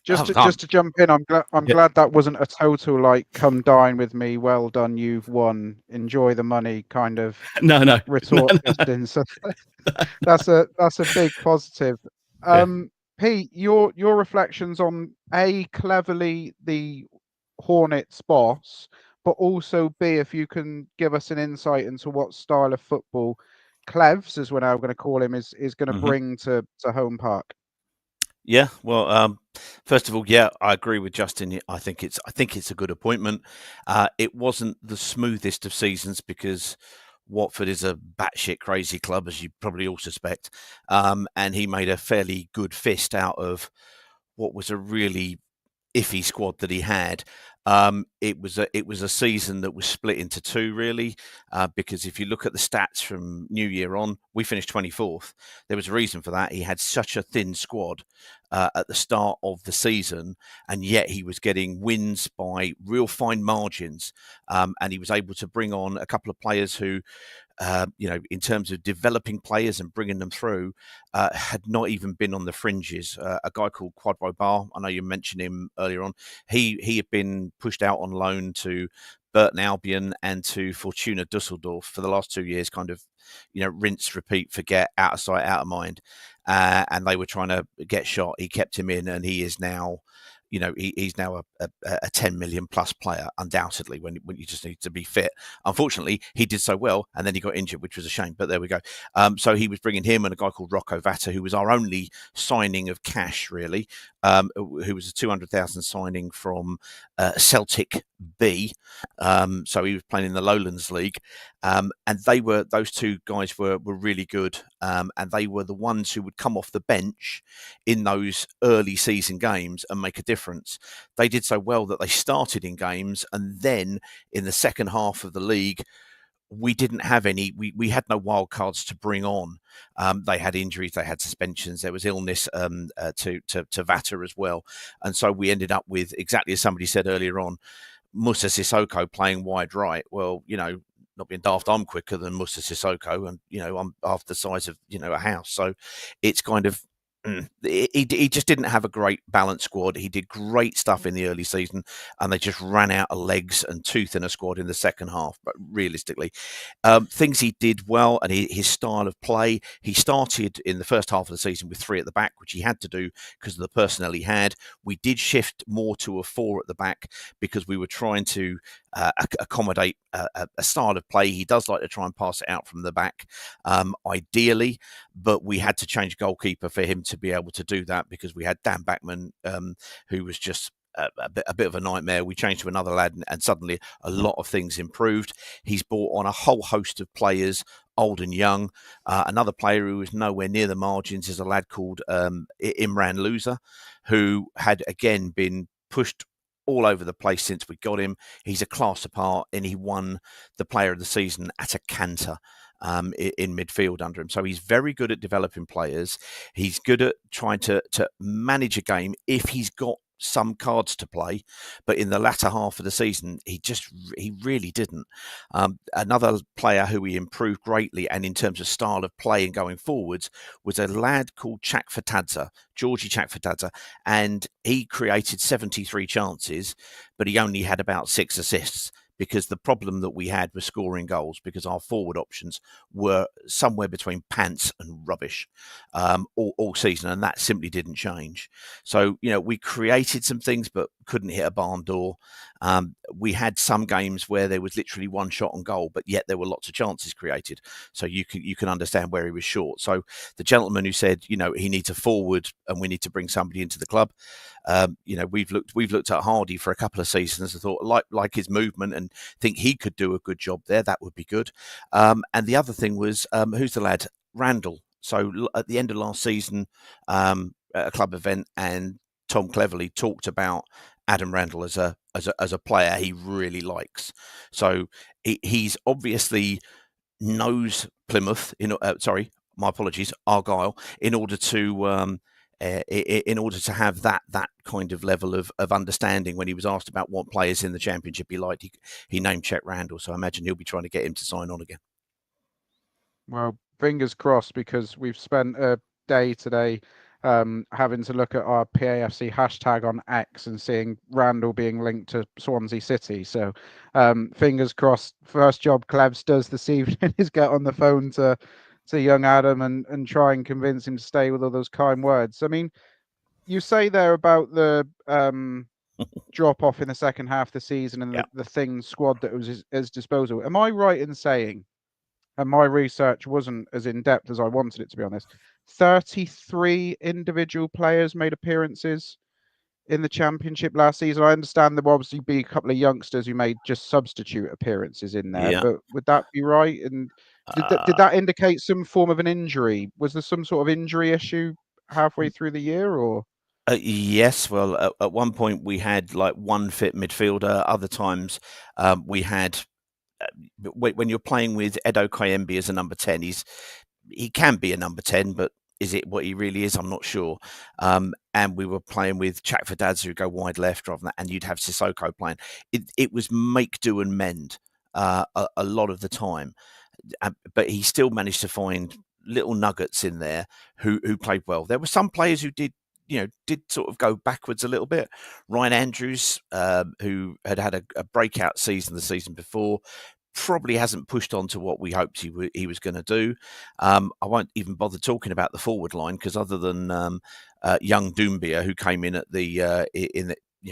Just to jump in, I'm glad that wasn't a total like come dine with me, well done, you've won, enjoy the money kind of no retort. No. So that's a big positive. Pete, your reflections on A, Cleverley, the Hornets boss, but also B, if you can give us an insight into what style of football Clevs, as we're now going to call him, is going to bring to Home Park. Yeah, well, first of all, yeah, I agree with Justin. I think it's a good appointment. It wasn't the smoothest of seasons because Watford is a batshit crazy club, as you probably all suspect, and he made a fairly good fist out of what was a really iffy squad that he had. It was a season that was split into two, really, because if you look at the stats from New Year on, we finished 24th. There was a reason for that. He had such a thin squad at the start of the season, and yet he was getting wins by real fine margins, and he was able to bring on a couple of players who, in terms of developing players and bringing them through, had not even been on the fringes. A guy called Quadro Bar, I know you mentioned him earlier on. He had been pushed out on loan to Burton Albion and to Fortuna Dusseldorf for the last 2 years, kind of, rinse, repeat, forget, out of sight, out of mind. And they were trying to get shot. He kept him in, and he is now, he's now a 10 million plus player, undoubtedly, when you just need to be fit. Unfortunately, he did so well, and then he got injured, which was a shame, but there we go. So he was bringing him and a guy called Rocco Vata, who was our only signing of cash, really, who was a 200,000 signing from Celtic B. So he was playing in the Lowlands League. And those two guys were really good. And they were the ones who would come off the bench in those early season games and make a difference. They did so well that they started in games, and then in the second half of the league, we didn't have any. We had no wild cards to bring on. They had injuries, they had suspensions, there was illness to Vata as well, and so we ended up with, exactly as somebody said earlier on, Musa Sissoko playing wide right. Well, not being daft, I'm quicker than Musa Sissoko, and I'm half the size of a house. So it's kind of he just didn't have a great balanced squad. He did great stuff in the early season, and they just ran out of legs and tooth in a squad in the second half. But realistically, things he did well, and his style of play, he started in the first half of the season with 3 at the back, which he had to do because of the personnel he had. We did shift more to a 4 at the back because we were trying to accommodate a style of play. He does like to try and pass it out from the back, ideally, but we had to change goalkeeper for him to be able to do that because we had Dan Backman, who was just a bit of a nightmare. We changed to another lad, and suddenly a lot of things improved. He's brought on a whole host of players, old and young. Another player who was nowhere near the margins is a lad called Imran Loser, who had again been pushed all over the place since we got him. He's a class apart, and he won the player of the season at a canter in midfield under him. So he's very good at developing players. He's good at trying to manage a game if he's got some cards to play, but in the latter half of the season he really didn't. Another player who he improved greatly, and in terms of style of play and going forwards, was a lad called Georgie Chakfatadze, and he created 73 chances, but he only had about 6 assists, because the problem that we had was scoring goals, because our forward options were somewhere between pants and rubbish all season, and that simply didn't change. So, we created some things but couldn't hit a barn door. We had some games where there was literally one shot on goal, but yet there were lots of chances created. So you can understand where he was short. So the gentleman who said, he needs a forward and we need to bring somebody into the club, we've looked at Hardy for a couple of seasons and thought like his movement, and think he could do a good job there. That would be good. And the other thing was, who's the lad? Randall. So at the end of last season, at a club event, and Tom Cleverley talked about Adam Randall as a player he really likes. So he's obviously knows Plymouth. My apologies, Argyle. In order to have that kind of level of understanding, when he was asked about what players in the Championship he liked, he named Chet Randall. So I imagine he'll be trying to get him to sign on again. Well, fingers crossed, because we've spent a day today having to look at our PAFC hashtag on X and seeing Randall being linked to Swansea City. So fingers crossed. First job Clevs does this evening is get on the phone to young Adam and try and convince him to stay, with all those kind words. I mean, you say there about the drop off in the second half of the season and the thing squad that was his disposal. Am I right in saying, and my research wasn't as in-depth as I wanted it to be honest, 33 individual players made appearances in the Championship last season? I understand there will obviously be a couple of youngsters who made just substitute appearances in there, but would that be right? And did that indicate some form of an injury? Was there some sort of injury issue halfway through the year, or? Yes. Well, at one point we had like one fit midfielder. Other times we had... when you're playing with Edo Kayembe as a number 10, he can be a number 10, but is it what he really is? I'm not sure. And we were playing with Chakfatadze, who go wide left rather than that, and you'd have Sissoko playing. It was make, do and mend a lot of the time. But he still managed to find little nuggets in there who played well. There were some players who did sort of go backwards a little bit. Ryan Andrews, who had a breakout season the season before, probably hasn't pushed on to what we hoped he was going to do. I won't even bother talking about the forward line, because other than young Doumbia, who came in at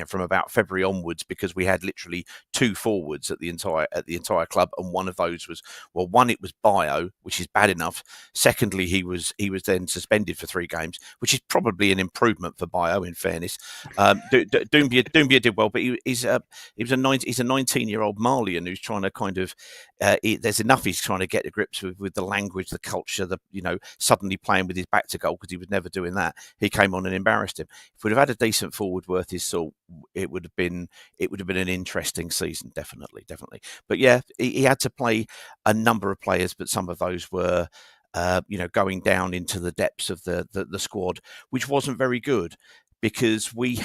from about February onwards, because we had literally 2 forwards at the entire club, and one of those was, well, one, it was Bio, which is bad enough. Secondly, he was then suspended for 3 games, which is probably an improvement for Bio, in fairness. Doumbia did well, but he's a 19-year-old Malian who's trying to kind of there's enough he's trying to get to grips with the language, the culture, suddenly playing with his back to goal, because he was never doing that. He came on and embarrassed him. If we'd have had a decent forward worth his salt, it would have been an interesting season, definitely. But yeah, he had to play a number of players, but some of those were going down into the depths of the squad, which wasn't very good, because we'd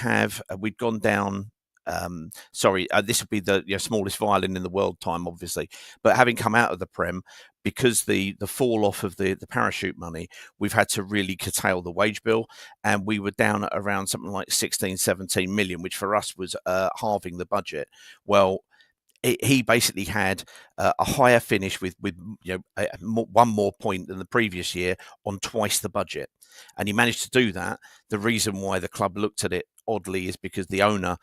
gone down. This would be the smallest violin in the world time, obviously. But having come out of the Prem, because the fall off of the parachute money, we've had to really curtail the wage bill, and we were down at around something like 16-17 million, which for us was halving the budget. Well, he basically had a higher finish with one more point than the previous year on twice the budget, and he managed to do that. The reason why the club looked at it oddly is because the owner,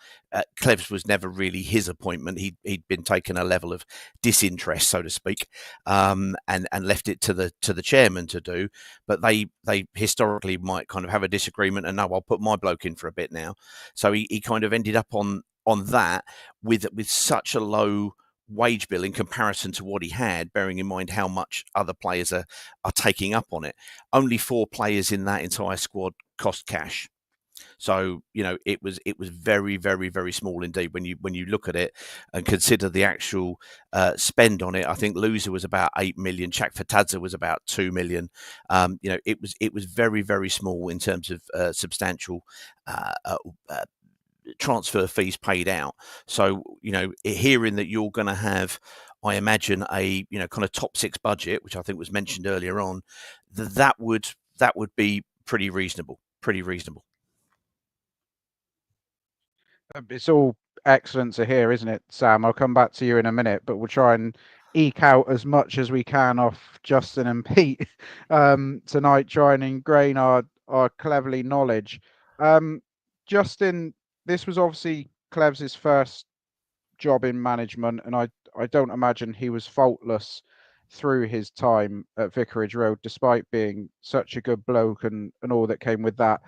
Cleves, was never really his appointment. He'd been taken a level of disinterest, so to speak, and left it to the chairman to do. But they historically might kind of have a disagreement, and no, I'll put my bloke in for a bit now. So he kind of ended up on that with such a low wage bill in comparison to what he had, bearing in mind how much other players are taking up on it. Only 4 players in that entire squad cost cash. So, it was very, very, very small indeed when you look at it and consider the actual spend on it. I think Loser was about 8 million. Chak Fatadze was about 2 million. It was very, very small in terms of substantial transfer fees paid out. So, hearing that you're going to have, I imagine, a kind of top 6 budget, which I think was mentioned earlier on, that would be pretty reasonable. It's all excellent to hear, isn't it, Sam? I'll come back to you in a minute, but we'll try and eke out as much as we can off Justin and Pete tonight, trying and ingrain our Cleverley knowledge. Justin, this was obviously Clev's first job in management, and I don't imagine he was faultless through his time at Vicarage Road, despite being such a good bloke and all that came with that.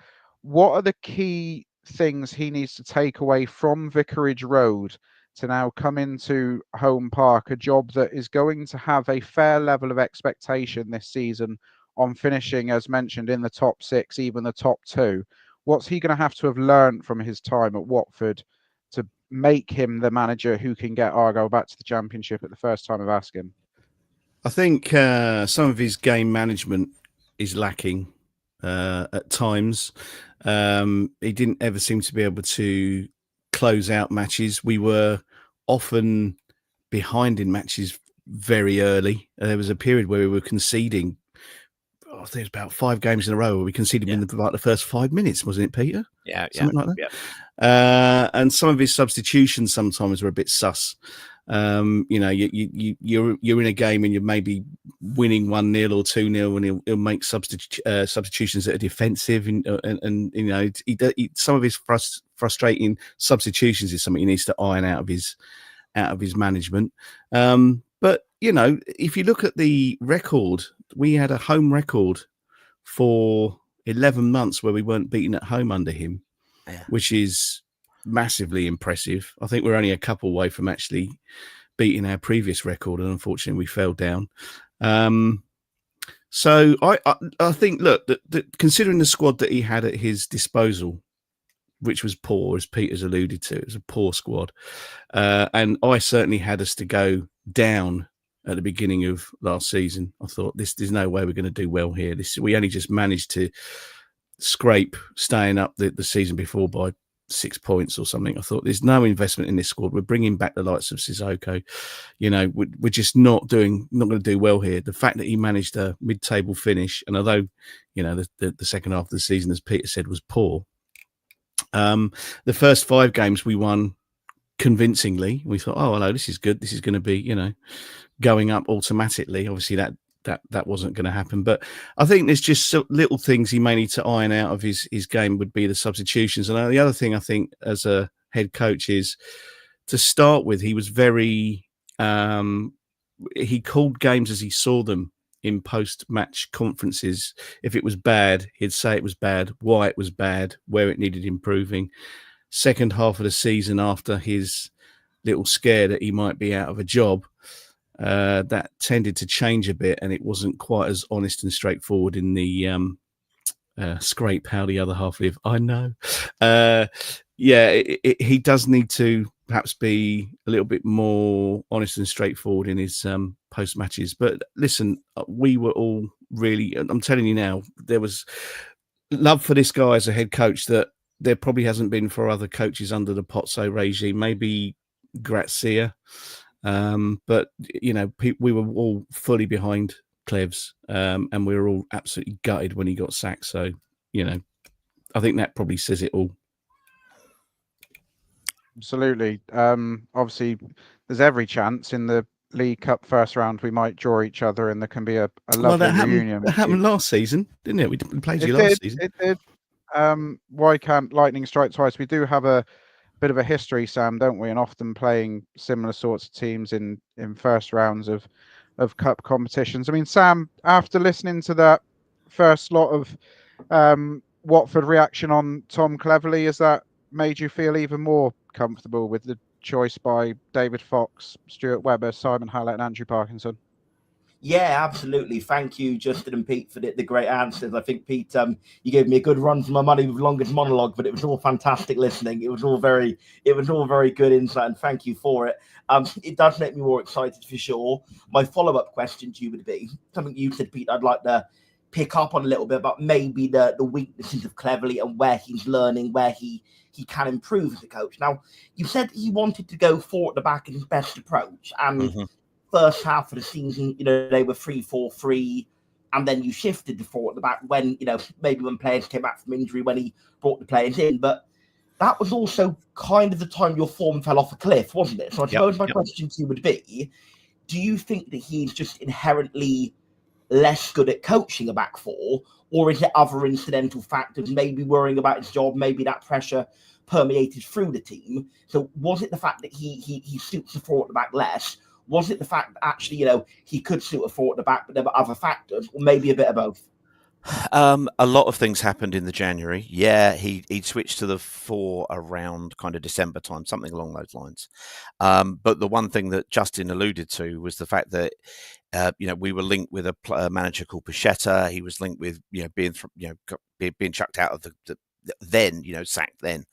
What are the key things he needs to take away from Vicarage Road to now come into Home Park, a job that is going to have a fair level of expectation this season on finishing, as mentioned, in the top 6, even the top 2? What's he going to have learned from his time at Watford to make him the manager who can get Argyle back to the Championship at the first time of asking? I think some of his game management is lacking at times. He didn't ever seem to be able to close out matches. We were often behind in matches very early. There was a period where we were conceding. I think it was about 5 games in a row where we conceded in the first 5 minutes, wasn't it, Peter? Something like that. Yeah. And some of his substitutions sometimes were a bit sus. You're in a game and you're maybe winning 1-0 or 2-0, and he'll make substitutions that are defensive, and some of his frustrating substitutions is something he needs to iron out of his management. But if you look at the record, we had a home record for 11 months where we weren't beaten at home under him, which is massively impressive. I think we're only a couple away from actually beating our previous record, and unfortunately we fell down. So I think, look, considering the squad that he had at his disposal, which was poor, as Peter's alluded to, it was a poor squad. And I certainly had us to go down at the beginning of last season. I thought, there's no way we're going to do well here. We only just managed to scrape staying up the season before by 6 points or something. I thought, there's no investment in this squad. We're bringing back the likes of Sissoko. We're just not going to do well here. The fact that he managed a mid-table finish, and although the second half of the season, as Peter said, was poor, the first 5 games we won convincingly. We thought, oh, hello, this is good. This is going to be going up automatically. Obviously that wasn't going to happen. But I think there's just little things he may need to iron out of his game, would be the substitutions. And the other thing I think as a head coach is, to start with, he was very, he called games as he saw them in post-match conferences. If it was bad, he'd say it was bad, why it was bad, where it needed improving. Second half of the season, after his little scare that he might be out of a job, that tended to change a bit, and it wasn't quite as honest and straightforward in the scrape how the other half live. I know. He does need to perhaps be a little bit more honest and straightforward in his post matches. But listen, we were all really, I'm telling you now, there was love for this guy as a head coach that there probably hasn't been for other coaches under the Pozzo regime. Maybe Grazia. But we were all fully behind Cleves, and we were all absolutely gutted when he got sacked. So, I think that probably says it all. Absolutely. Obviously, there's every chance in the League Cup first round we might draw each other, and there can be a lovely reunion. That happened last season, didn't it? We played you last season. It did. Why can't lightning strike twice? We do have a bit of a history, Sam, don't we? And often playing similar sorts of teams in first rounds of cup competitions. I mean, Sam, after listening to that first lot of Watford reaction on Tom Cleverley, has that made you feel even more comfortable with the choice by David Fox, Stuart Webber, Simon Hallett, and Andrew Parkinson? Yeah, absolutely. Thank you, Justin and Pete, for the great answers. I think, Pete, you gave me a good run for my money with longest monologue, but it was all fantastic listening. It was all very good insight, and thank you for it. It does make me more excited for sure. My follow-up question to you would be something you said, Pete, I'd like to pick up on a little bit about maybe the weaknesses of Cleverley and where he's learning, where he can improve as a coach. Now, you said he wanted to go forward at the back in his best approach, and first half of the season, they were 3-4-3, and then you shifted to 4 at the back when, maybe when players came back from injury, when he brought the players in. But that was also kind of the time your form fell off a cliff, wasn't it? So I suppose my question to you would be, do you think that he's just inherently less good at coaching a back 4, or is it other incidental factors, maybe worrying about his job, maybe that pressure permeated through the team? So was it the fact that he suits the 4 at the back less? Was it the fact that actually, he could suit a 4 at the back, but there were other factors, or maybe a bit of both? A lot of things happened in the January. Yeah, he'd switched to the 4 around kind of December time, something along those lines. But the one thing that Justin alluded to was the fact that we were linked with a manager called Pachetta. He was linked with being chucked out of the then sacked then.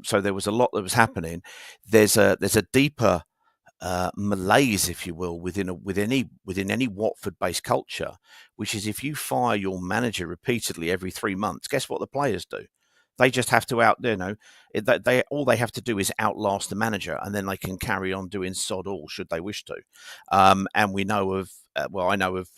So there was a lot that was happening. There's a deeper malaise, if you will, within any Watford-based culture, which is if you fire your manager repeatedly every 3 months, guess what the players do? They just have to all they have to do is outlast the manager, and then they can carry on doing sod all should they wish to. And we know of, I know of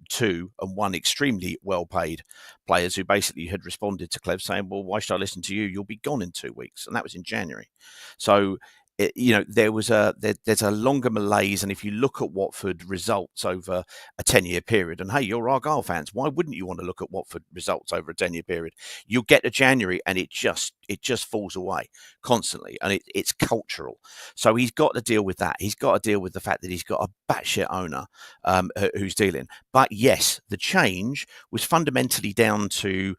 2 and 1 extremely well-paid players who basically had responded to Clev saying, "Well, why should I listen to you? You'll be gone in 2 weeks," and that was in January. So there's a longer malaise, and if you look at Watford results over a 10-year period, and hey, you're Argyle fans, why wouldn't you want to look at Watford results over a 10-year period? You'll get to January and it just falls away constantly, and it's cultural. So he's got to deal with that. He's got to deal with the fact that he's got a batshit owner who's dealing. But yes, the change was fundamentally down to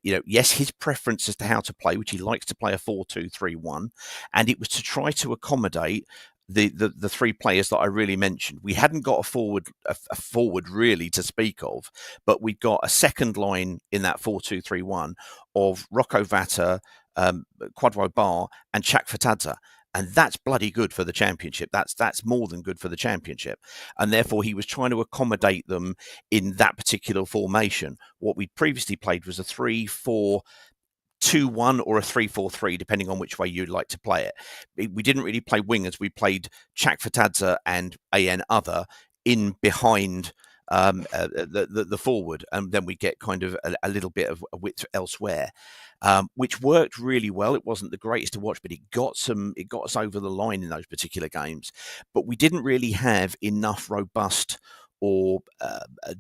yes, his preference as to how to play, which he likes to play a 4-2-3-1, and it was to try to accommodate the 3 players that I really mentioned. We hadn't got a forward really to speak of, but we got a second line in that 4-2-3-1 of Rocco Vata, Kwadwo Bar, and Chak Fatadza. And that's bloody good for the Championship. That's more than good for the Championship. And therefore, he was trying to accommodate them in that particular formation. What we previously played was a 3-4-2-1 or a 3-4-3, depending on which way you'd like to play it. We didn't really play wingers. We played Chak Fatadza and AN Other in behind the forward, and then we get kind of a little bit of a width elsewhere, which worked really well. It wasn't the greatest to watch, but it got us over the line in those particular games. But we didn't really have enough robust or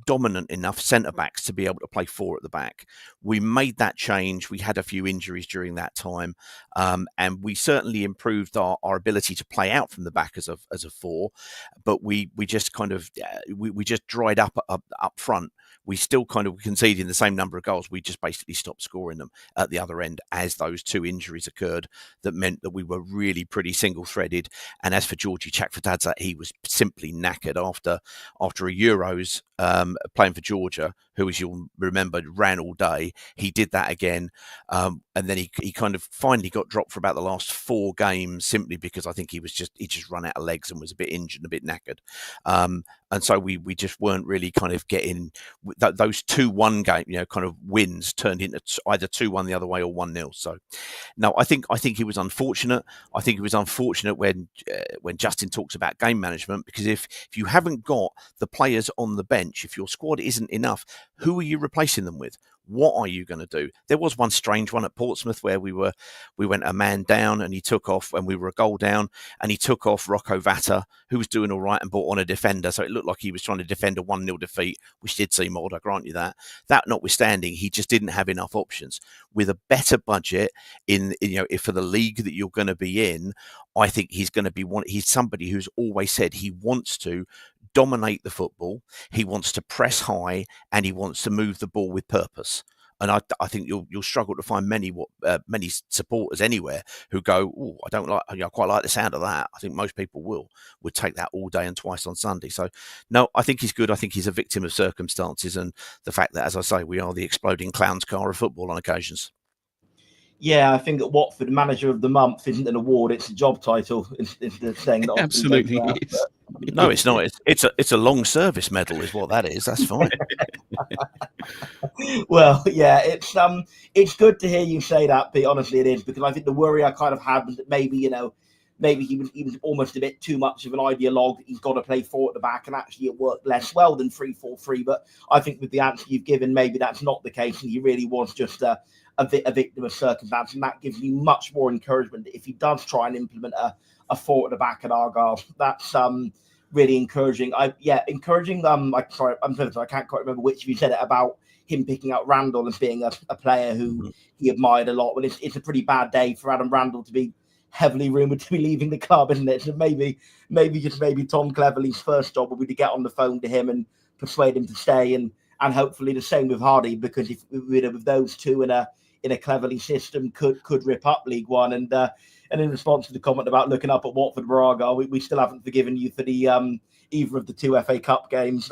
dominant enough centre-backs to be able to play 4 at the back. We made that change. We had a few injuries during that time, and we certainly improved our ability to play out from the back as a 4. But we just kind of we just dried up front. We still kind of conceded the same number of goals. We just basically stopped scoring them at the other end as those 2 injuries occurred. That meant that we were really pretty single-threaded. And as for Georgie Chak Fatadza, he was simply knackered after a Euros playing for Georgia, who, as you'll remember, ran all day. He did that again, and then he kind of finally got dropped for about the last 4 games simply because I think he just run out of legs and was a bit injured and a bit knackered. And so we just weren't really kind of getting those 2-1 game, kind of wins turned into either 2-1 the other way or 1-0. So no, I think he was unfortunate. I think it was unfortunate when Justin talks about game management, because if you haven't got the players on the bench, if your squad isn't enough, who are you replacing them with? What are you going to do? There was one strange one at Portsmouth where we went a man down and he took off, and we were a goal down, and he took off Rocco Vata, who was doing all right, and brought on a defender. So it looked like he was trying to defend a 1-0 defeat, which did seem odd, I grant you that. That notwithstanding, he just didn't have enough options. With a better budget if for the league that you're going to be in, I think he's going to be he's somebody who's always said he wants to dominate the football, he wants to press high, and he wants to move the ball with purpose. And I think you'll struggle to find many supporters anywhere who go, oh, I quite like the sound of that. I think most people would take that all day and twice on Sunday. So no, I think he's good. I think he's a victim of circumstances and the fact that, as I say, we are the exploding clown's car of football on occasions. Yeah, I think at Watford, Manager of the Month isn't an award; it's a job title. Is the thing that absolutely is. No, it's not. It's a long service medal, is what that is. That's fine. Well, yeah, it's good to hear you say that, Pete. Honestly, it is, because I think the worry I kind of had was that maybe he was almost a bit too much of an ideologue. He's got to play 4 at the back, and actually it worked less well than 3-4-3. But I think with the answer you've given, maybe that's not the case, and he really was just a victim of circumstance, and that gives me much more encouragement that if he does try and implement a 4 at the back at Argyle, that's really encouraging. Encouraging. I can't quite remember which of you said it about him picking out Randall as being a player who he admired a lot. Well, it's a pretty bad day for Adam Randall to be heavily rumoured to be leaving the club, isn't it? So maybe Tom Cleverley's first job will be to get on the phone to him and persuade him to stay, and hopefully the same with Hardy, because if with those two in a Cleverley system could rip up League One. And in response to the comment about looking up at Watford or Argyle, we still haven't forgiven you for the either of the 2 FA Cup games.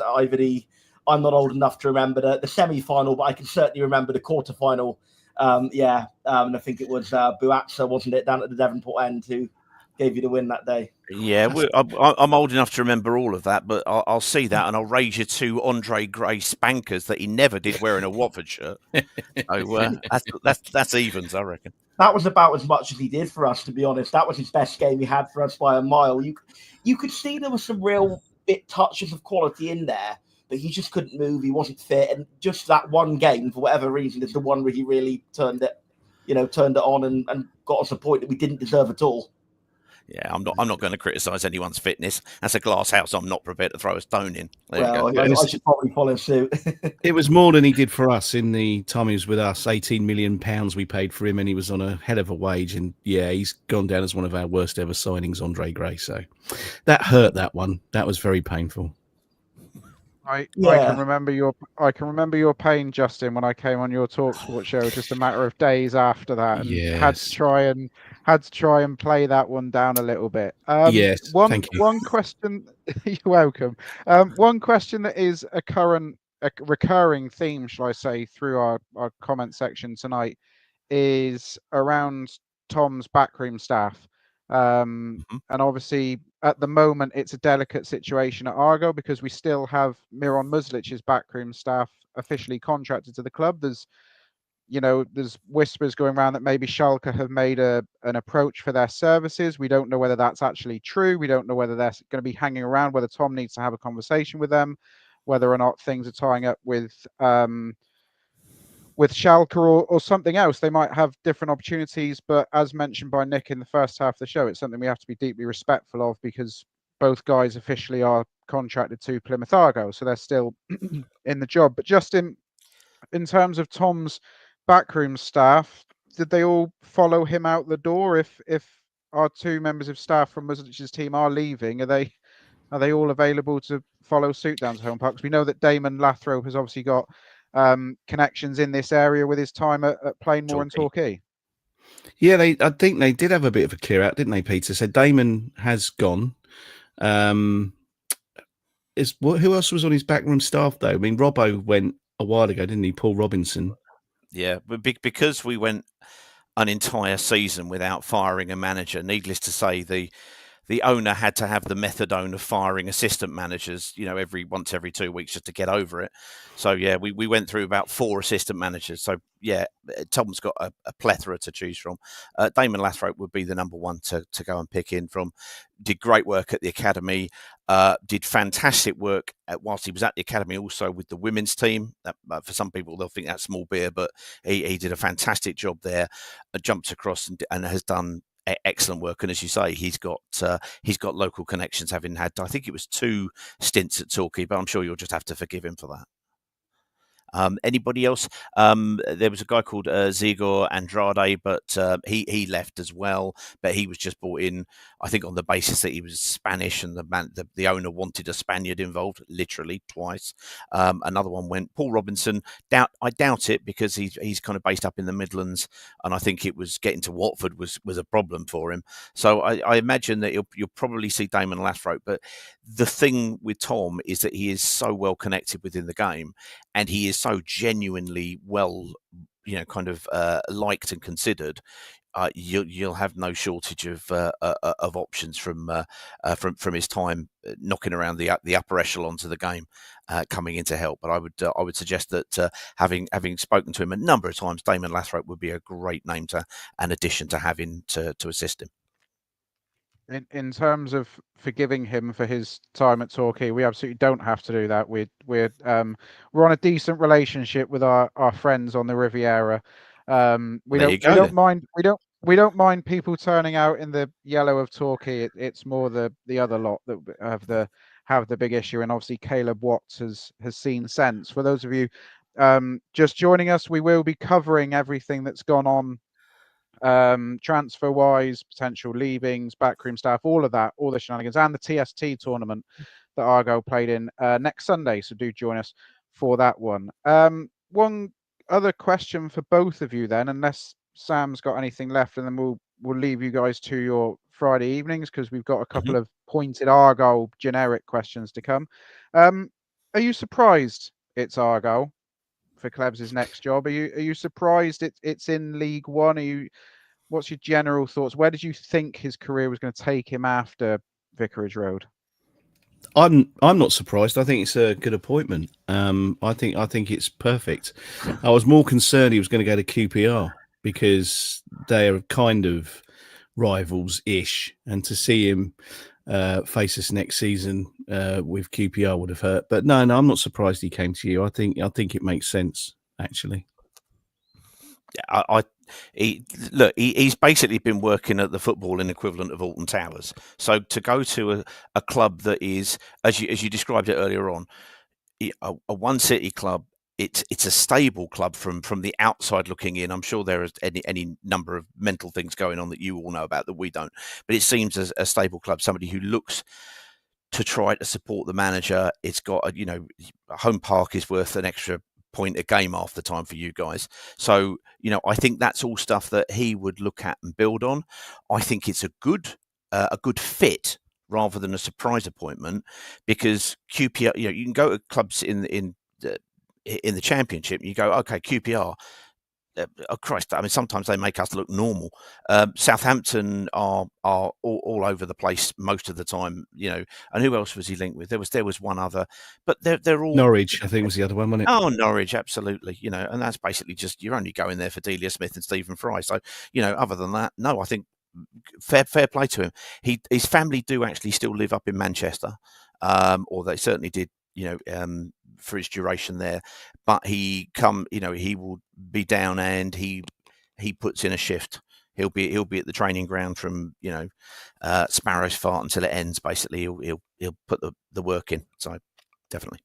I'm not old enough to remember the semi-final, but I can certainly remember the quarter-final. And I think it was Buatsa, wasn't it, down at the Devonport end, who gave you the win that day. Yeah, I'm old enough to remember all of that, but I'll see that and I'll raise you 2 Andre Gray spankers that he never did wearing a Watford shirt. So that's evens, I reckon. That was about as much as he did for us, to be honest. That was his best game he had for us by a mile. You could see there was some real bit touches of quality in there, but he just couldn't move. He wasn't fit, and just that one game, for whatever reason, is the one where he really turned it on and got us a point that we didn't deserve at all. Yeah, I'm not going to criticise anyone's fitness. That's a glass house I'm not prepared to throw a stone in. I should probably follow suit. It was more than he did for us in the time he was with us. £18 million we paid for him, and he was on a hell of a wage. And yeah, he's gone down as one of our worst ever signings, Andre Gray. So that hurt, that one. That was very painful. I can remember your pain, Justin, when I came on your TalkSport show just a matter of days after that, and had to try and play that one down a little bit. Yes, thank you. One question, you're welcome. One question that is a recurring theme, shall I say, through our comment section tonight is around Tom's backroom staff. And obviously at the moment it's a delicate situation at Argyle because we still have Miron Muslic's backroom staff officially contracted to the club. There's whispers going around that maybe Schalke have made an approach for their services. We don't know whether that's actually true. We don't know whether they're going to be hanging around, whether Tom needs to have a conversation with them, whether or not things are tying up with Schalke or something else. They might have different opportunities, but as mentioned by Nick in the first half of the show, it's something we have to be deeply respectful of because both guys officially are contracted to Plymouth Argyle, so they're still in the job. But just in terms of Tom's backroom staff, did they all follow him out the door? If our 2 members of staff from Muslic's team are leaving, are they all available to follow suit down to Home Park? Because we know that Damon Lathrope has obviously got connections in this area with his time at Plainmoor and Torquay. Yeah, I think they did have a bit of a clear out, didn't they, Peter? So Damon has gone. Who else was on his backroom staff, though? I mean, Robbo went a while ago, didn't he? Paul Robinson. Yeah, but because we went an entire season without firing a manager, needless to say, the owner had to have the methadone of firing assistant managers, once every 2 weeks just to get over it. So yeah, we went through about 4 assistant managers. So yeah, Tom's got a plethora to choose from. Damon Lathrope would be the number one to go and pick in from. Did great work at the academy. Did fantastic work whilst he was at the academy, also with the women's team. For some people, they'll think that's small beer, but he did a fantastic job there. Jumped across and has done excellent work. And as you say, he's got local connections, having had, I think it was 2 stints at Torquay, but I'm sure you'll just have to forgive him for that. Anybody else? There was a guy called Zigor Andrade, but he left as well. But he was just brought in, I think, on the basis that he was Spanish, and the owner wanted a Spaniard involved, literally twice. Another one went Paul Robinson. I doubt it, because he's kind of based up in the Midlands, and I think it was getting to Watford was a problem for him. So I imagine that you'll probably see Damon Lathrope. But the thing with Tom is that he is so well connected within the game, and he is so genuinely well, liked and considered. You'll have no shortage of options from his time knocking around the upper echelons of the game, coming in to help. But I would suggest that having spoken to him a number of times, Damon Lathrope would be a great name an addition to have in to assist him. In terms of forgiving him for his time at Torquay, we absolutely don't have to do that. We're on a decent relationship with our friends on the Riviera. We don't mind people turning out in the yellow of Torquay. It's more the other lot that have the big issue. And obviously Caleb Watts has seen sense. For those of you just joining us, we will be covering everything that's gone on, transfer wise, potential leavings, backroom staff, all of that, all the shenanigans, and the TST tournament that Argyle played in next Sunday. So do join us for that one. One other question for both of you then, unless Sam's got anything left, and then we'll leave you guys to your Friday evenings, because we've got a couple of pointed Argyle generic questions to come. Are you surprised it's Argyle for Clevs' next job? Are you surprised it's in League One? What's your general thoughts? Where did you think his career was going to take him after Vicarage Road? I'm not surprised. I think it's a good appointment. I think it's perfect. I was more concerned he was going to go to QPR, because they are kind of rivals-ish, and to see him face us next season with QPR would have hurt. But no, I'm not surprised he came to you. I think it makes sense, actually. Yeah, he's basically been working at the footballing equivalent of Alton Towers. So to go to a club that is, as you described it earlier on, a one city club. It's a stable club from the outside looking in. I'm sure there is any number of mental things going on that you all know about that we don't. But it seems as a stable club, somebody who looks to try to support the manager. It's got home park is worth an extra point a game half the time for you guys. So I think that's all stuff that he would look at and build on. I think it's a good fit rather than a surprise appointment, because QPR, you can go to clubs in the Championship, you go, okay, QPR, oh Christ, I mean, sometimes they make us look normal. Southampton are all over the place most of the time, and who else was he linked with? There was one other, but they're all Norwich, I think, was the other one, wasn't it? Oh, Norwich, absolutely. And that's basically just, you're only going there for Delia Smith and Stephen Fry. So, other than that, no, I think fair play to him. His family do actually still live up in Manchester, or they certainly did, for his duration there. But he will be down, and he puts in a shift. He'll be at the training ground from Sparrow's Fart until it ends. Basically, he'll put the work in. So definitely.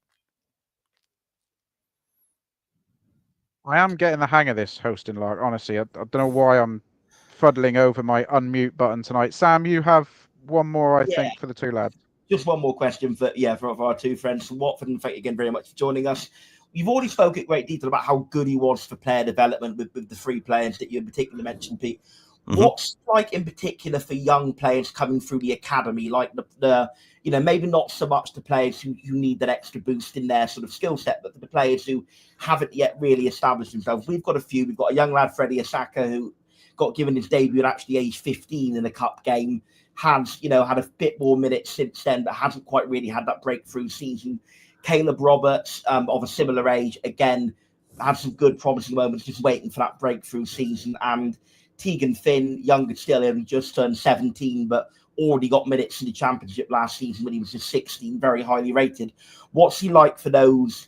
I am getting the hang of this hosting, Lark. Honestly, I don't know why I'm fuddling over my unmute button tonight. Sam, you have one more, I think, for the two lads. Just one more question for our two friends from Watford, and thank you again very much for joining us. You've already spoken in great detail about how good he was for player development with the 3 players that you in particular mentioned, Pete. Mm-hmm. What's like in particular for young players coming through the academy, like the maybe not so much the players who need that extra boost in their sort of skill set, but for the players who haven't yet really established themselves? We've got a few. We've got a young lad, Freddie Asaka, who got given his debut at actually age 15 in a cup game. Had a bit more minutes since then, but hasn't quite really had that breakthrough season. Caleb Roberts, of a similar age, again, had some good promising moments, just waiting for that breakthrough season. And Tegan Finn, younger still, having just turned 17, but already got minutes in the championship last season when he was just 16, very highly rated. What's he like for those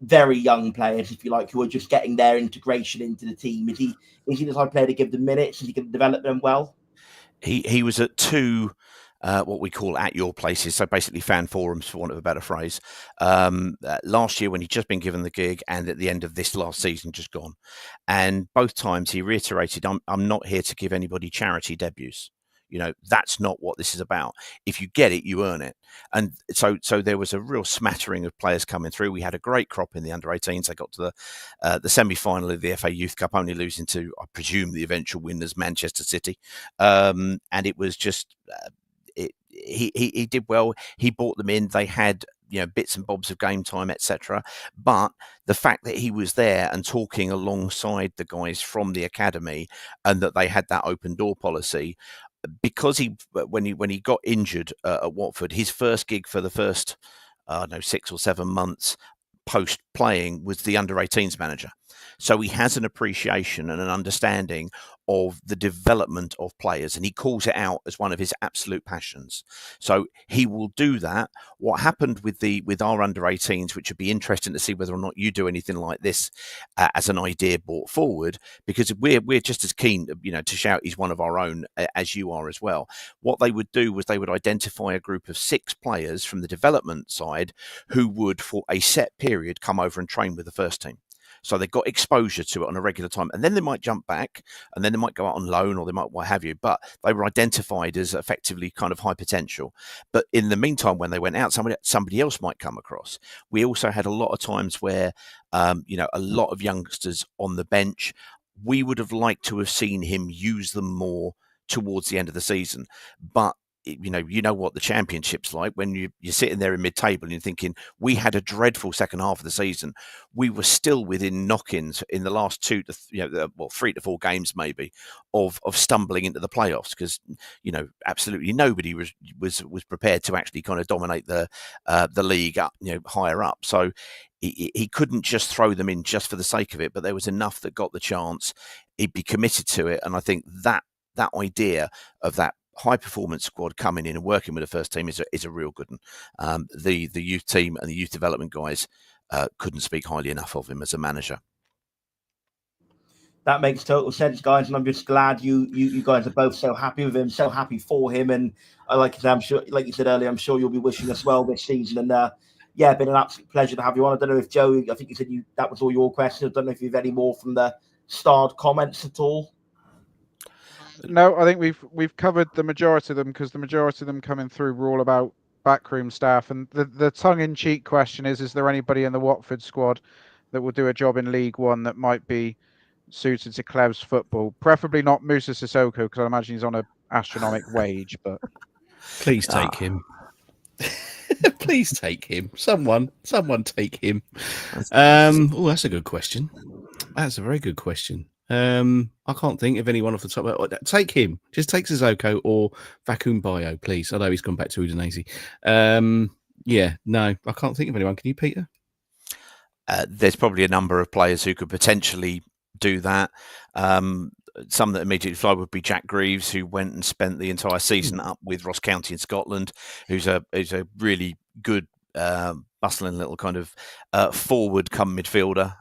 very young players, if you like, who are just getting their integration into the team? Is he the type of player to give them minutes? Is he going to develop them well? He was at two what we call at your places, so basically fan forums, for want of a better phrase, last year when he'd just been given the gig, and at the end of this last season just gone. And both times he reiterated, I'm not here to give anybody charity debuts. That's not what this is about. If you get it, you earn it. And so there was a real smattering of players coming through. We had a great crop in the under-18s. They got to the semi-final of the FA Youth Cup, only losing to, I presume, the eventual winners, Manchester City. And it was just, he did well. He brought them in. They had bits and bobs of game time, etc. But the fact that he was there and talking alongside the guys from the academy, and that they had that open door policy, because when he got injured at Watford, his first gig for the first 6 or 7 months post playing was the under-18s manager. So he has an appreciation and an understanding of the development of players, and he calls it out as one of his absolute passions. So he will do that. What happened with our under-18s, which would be interesting to see whether or not you do anything like this as an idea brought forward, because we're just as keen, to shout he's one of our own as you are as well. What they would do was they would identify a group of 6 players from the development side who would, for a set period, come over and train with the first team. So they got exposure to it on a regular time, and then they might jump back, and then they might go out on loan, or they might what have you. But they were identified as effectively kind of high potential. But in the meantime, when they went out, somebody else might come across. We also had a lot of times where, a lot of youngsters on the bench. We would have liked to have seen him use them more towards the end of the season, but you know what the championship's like when you're sitting there in mid-table and you're thinking, we had a dreadful second half of the season. We were still within knock-ins in the last 3 to 4 games maybe of stumbling into the playoffs, because absolutely nobody was prepared to actually kind of dominate the league up, higher up. So he couldn't just throw them in just for the sake of it, but there was enough that got the chance. He'd be committed to it, and I think that idea of that high performance squad coming in and working with the first team is a real good one. The youth team and the youth development guys couldn't speak highly enough of him as a manager. That makes total sense, guys, and I'm just glad you guys are both so happy with him, so happy for him. And I'm sure, like you said earlier, I'm sure you'll be wishing us well this season. And been an absolute pleasure to have you on. I don't know if Joe, I think you said that was all your questions. I don't know if you have any more from the starred comments at all. No, I think we've covered the majority of them, because the majority of them coming through were all about backroom staff. And the tongue-in-cheek question is there anybody in the Watford squad that will do a job in League One that might be suited to Clev's football? Preferably not Musa Sissoko, because I imagine he's on an astronomical wage. But please take him. Please take him. Someone take him. That's a good question. That's a very good question. I can't think of anyone off the top. Take him. Just take Sissoko or Vacuum Bio, please. Although he's gone back to Udinese. No, I can't think of anyone. Can you, Peter? There's probably a number of players who could potentially do that. Some that immediately fly would be Jack Greaves, who went and spent the entire season up with Ross County in Scotland, who's a really good bustling little kind of forward come midfielder,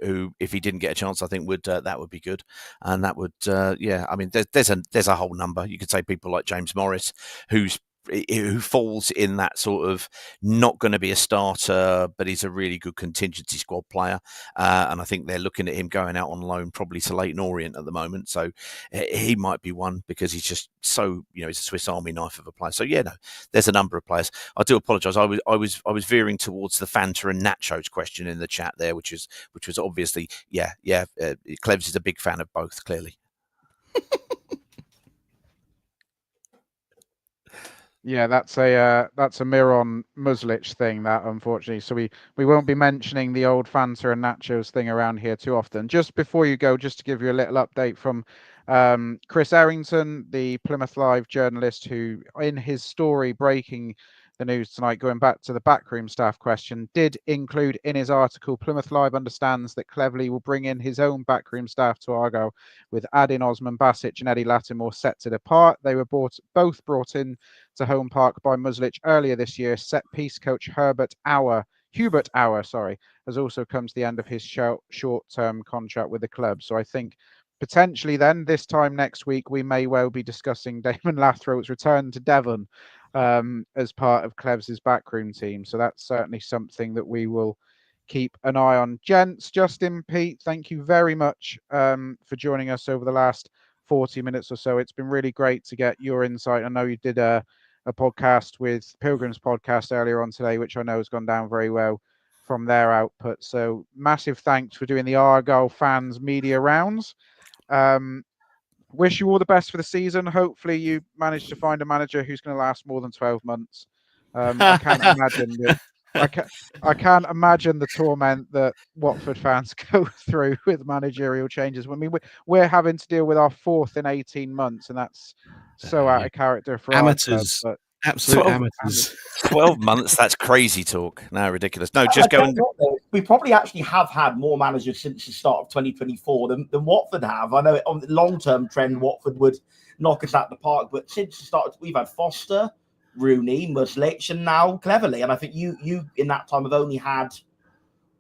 who, if he didn't get a chance, I think that would be good. And that would I mean, there's a whole number. You could say people like James Morris, who falls in that sort of not going to be a starter, but he's a really good contingency squad player. And I think they're looking at him going out on loan probably to Leyton Orient at the moment. So he might be one, because he's just so, he's a Swiss Army knife of a player. So there's a number of players. I do apologise. I was veering towards the Fanta and Nachos question in the chat there, which was obviously, Clevs is a big fan of both, clearly. Yeah, that's a Miron Muslic thing, that, unfortunately. So we won't be mentioning the old Fanta and Nachos thing around here too often. Just before you go, just to give you a little update from Chris Errington, the Plymouth Live journalist, who in his story breaking the news tonight, going back to the backroom staff question, did include in his article, Plymouth Live understands that Cleverley will bring in his own backroom staff to Argyle, with Adin Osman Basic and Eddie Lattimore set to depart. They were both brought in to Home Park by Muslic earlier this year. Set piece coach Hubert Auer, has also come to the end of his short-term contract with the club. So I think potentially then this time next week we may well be discussing Damon Lathrope's return to Devon as part of Clevs' backroom team. So that's certainly something that we will keep an eye on. Gents, Justin, Pete, thank you very much for joining us over the last 40 minutes or so. It's been really great to get your insight. I know you did a podcast with Pilgrim's podcast earlier on today, which I know has gone down very well from their output. So massive thanks for doing the Argyle fans media rounds. Wish you all the best for the season. Hopefully you manage to find a manager who's going to last more than 12 months. I can't imagine that. I can't imagine the torment that Watford fans go through with managerial changes. I mean, we're having to deal with our fourth in 18 months, and that's so out of character for amateurs. Our club, Absolute 12 amateurs. 12 months, that's crazy talk. No, ridiculous. No, just go and we probably actually have had more managers since the start of 2024 than Watford have. I know on the long-term trend, Watford would knock us out the park, but since the start, we've had Foster, Rooney, Muslic, and now Cleverley. And I think you in that time have only had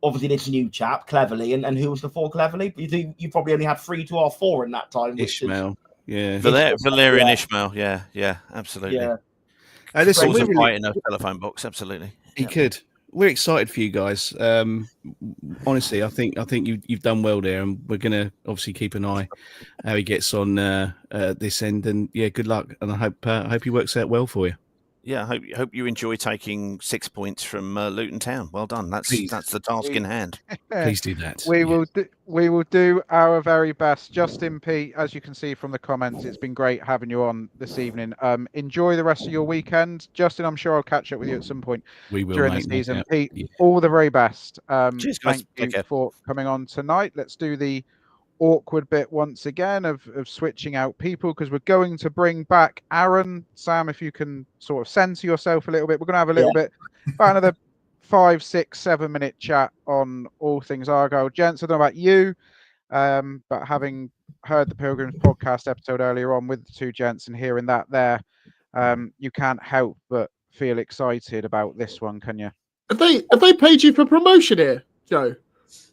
obviously this new chap, Cleverley, and who was before Cleverley? You probably only had 3 to our 4 in that time. Ishmael, yeah. Valerian Ishmael, yeah, absolutely. Yeah. This was a really, fight in a telephone box, absolutely. He could. We're excited for you guys. Honestly, I think you've done well there, and we're going to obviously keep an eye how he gets on this end. And yeah, good luck, and I hope he works out well for you. Yeah, I hope you enjoy taking 6 points from Luton Town. Well done. That's the task in hand. Please do that. We will do our very best. Justin, Pete, as you can see from the comments, it's been great having you on this evening. Enjoy the rest of your weekend. Justin, I'm sure I'll catch up with you at some point during the season. No Pete, all the very best. Cheers, guys. Thank you for coming on tonight. Let's do the awkward bit once again of switching out people, because we're going to bring back Aaron. Sam, if you can sort of censor yourself a little bit, we're going to have a little bit, about another 5, 6, 7 minute chat on all things Argyle. Gents, I don't know about you, but having heard the Pilgrims podcast episode earlier on with the two gents and hearing that there, you can't help but feel excited about this one, can you? Have they paid you for promotion here, Joe?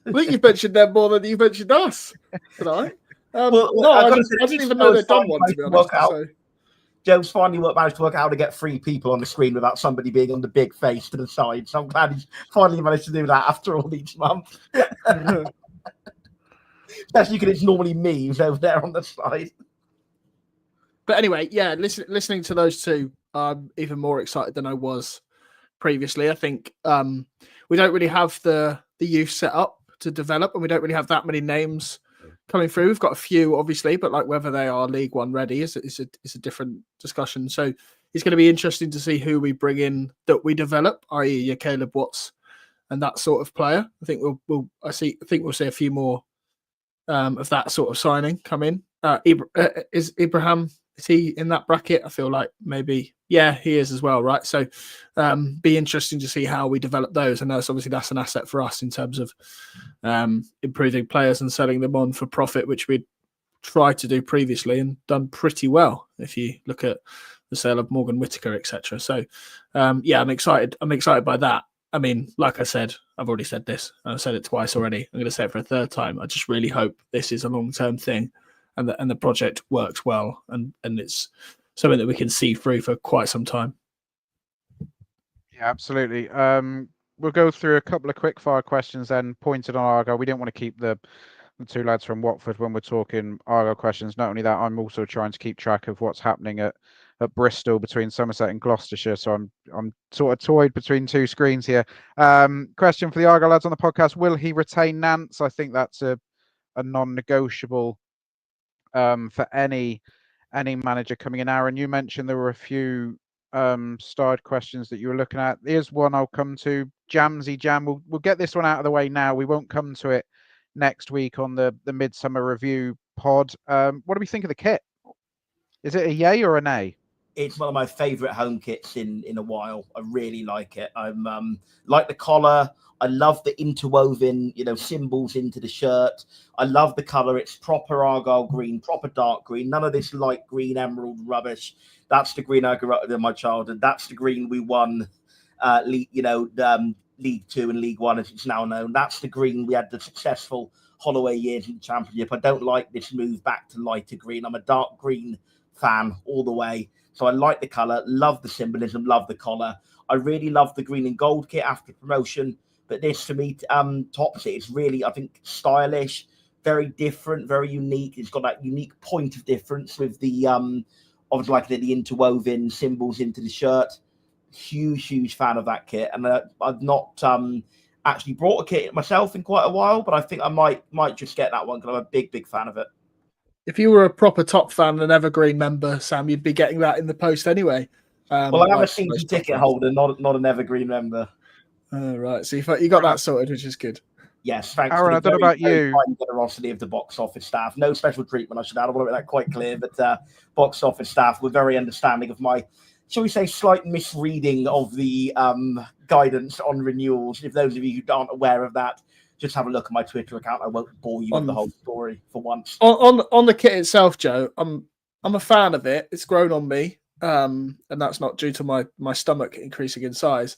I think you've mentioned them more than you've mentioned us tonight. I didn't even know they'd done one, to be honest. Joe's finally managed to work out how to get 3 people on the screen without somebody being on the big face to the side. So I'm glad he's finally managed to do that after all these months. Especially because it's normally me who's over there on the side. But anyway, yeah, listening to those two, I'm even more excited than I was previously. I think we don't really have the youth set up to develop, and we don't really have that many names coming through. We've got a few, obviously, but like whether they are League One ready is a different discussion. So it's going to be interesting to see who we bring in that we develop, i.e., your Caleb Watts and that sort of player. I think we'll see a few more of that sort of signing come in. Is Ibrahim? Is he in that bracket? I feel like maybe, yeah, he is as well, right? So be interesting to see how we develop those. And that's an asset for us in terms of improving players and selling them on for profit, which we'd tried to do previously and done pretty well if you look at the sale of Morgan Whittaker, etc. So yeah, I'm excited. I'm excited by that. I mean, like I said, I've already said this. I've said it twice already. I'm going to say it for a third time. I just really hope this is a long-term thing and the project works well and it's something that we can see through for quite some time. Yeah, absolutely. We'll go through a couple of quick fire questions then pointed on Argyle. We didn't want to keep the two lads from Watford when we're talking Argyle questions. Not only that, I'm also trying to keep track of what's happening at Bristol between Somerset and Gloucestershire. So I'm sort of toyed between two screens here. Question for the Argyle lads on the podcast: will he retain Nance? I think that's a non-negotiable for any manager coming in. Aaron, you mentioned there were a few starred questions that you were looking at. Here's one I'll come to. Jamsy Jam. We'll get this one out of the way now. We won't come to it next week on the Midsummer Review pod. What do we think of the kit? Is it a yay or a nay? It's one of my favourite home kits in a while. I really like it. I'm like the collar. I love the interwoven, symbols into the shirt. I love the colour. It's proper Argyle green, proper dark green. None of this light green emerald rubbish. That's the green I grew up with in my childhood. That's the green we won, League 2 and League 1 as it's now known. That's the green we had the successful Holloway years in the Championship. I don't like this move back to lighter green. I'm a dark green fan all the way. So I like the colour, love the symbolism, love the collar. I really love the green and gold kit after promotion. But this, for me, tops it. It's really, I think, stylish, very different, very unique. It's got that unique point of difference with the, obviously, like the interwoven symbols into the shirt. Huge fan of that kit. And I've not actually brought a kit myself in quite a while, but I think I might just get that one because I'm a big fan of it. If you were a proper top fan and Evergreen member, Sam, you'd be getting that in the post anyway. Well, I am a season ticket holder, not an Evergreen member. Right, so you got that sorted, which is good. Yes, thanks. Aaron, I don't know about you. Generosity of the box office staff. No special treatment, I should add. I want to make that quite clear. But box office staff were very understanding of my, shall we say, slight misreading of the guidance on renewals. If those of you who aren't aware of that, just have a look at my Twitter account. I won't bore you with the whole story for once. On the kit itself, Joe, I'm a fan of it. It's grown on me, and that's not due to my stomach increasing in size.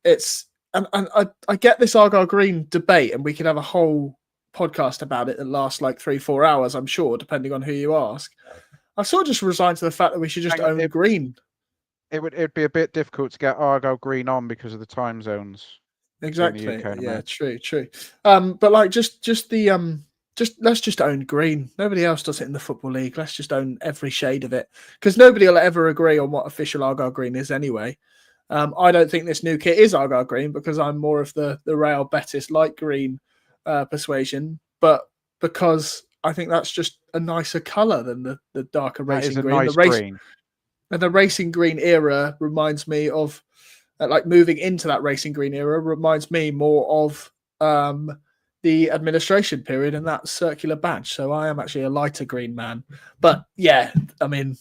It's and I get this Argyle Green debate, and we could have a whole podcast about it that lasts like 3-4 hours, I'm sure, depending on who you ask. I've sort of just resigned to the fact that we should just own green. It'd be a bit difficult to get Argyle Green on because of the time zones. Exactly. Yeah, true. But like just let's just own green. Nobody else does it in the Football League. Let's just own every shade of it because nobody will ever agree on what official Argyle Green is anyway. I don't think this new kit is Argyle Green because I'm more of the Real Betis light green persuasion, but because I think that's just a nicer colour than the darker racing green. Nice green. And the racing green era reminds me of like moving into that racing green era reminds me more of the administration period and that circular badge. So I am actually a lighter green man. But yeah, I mean,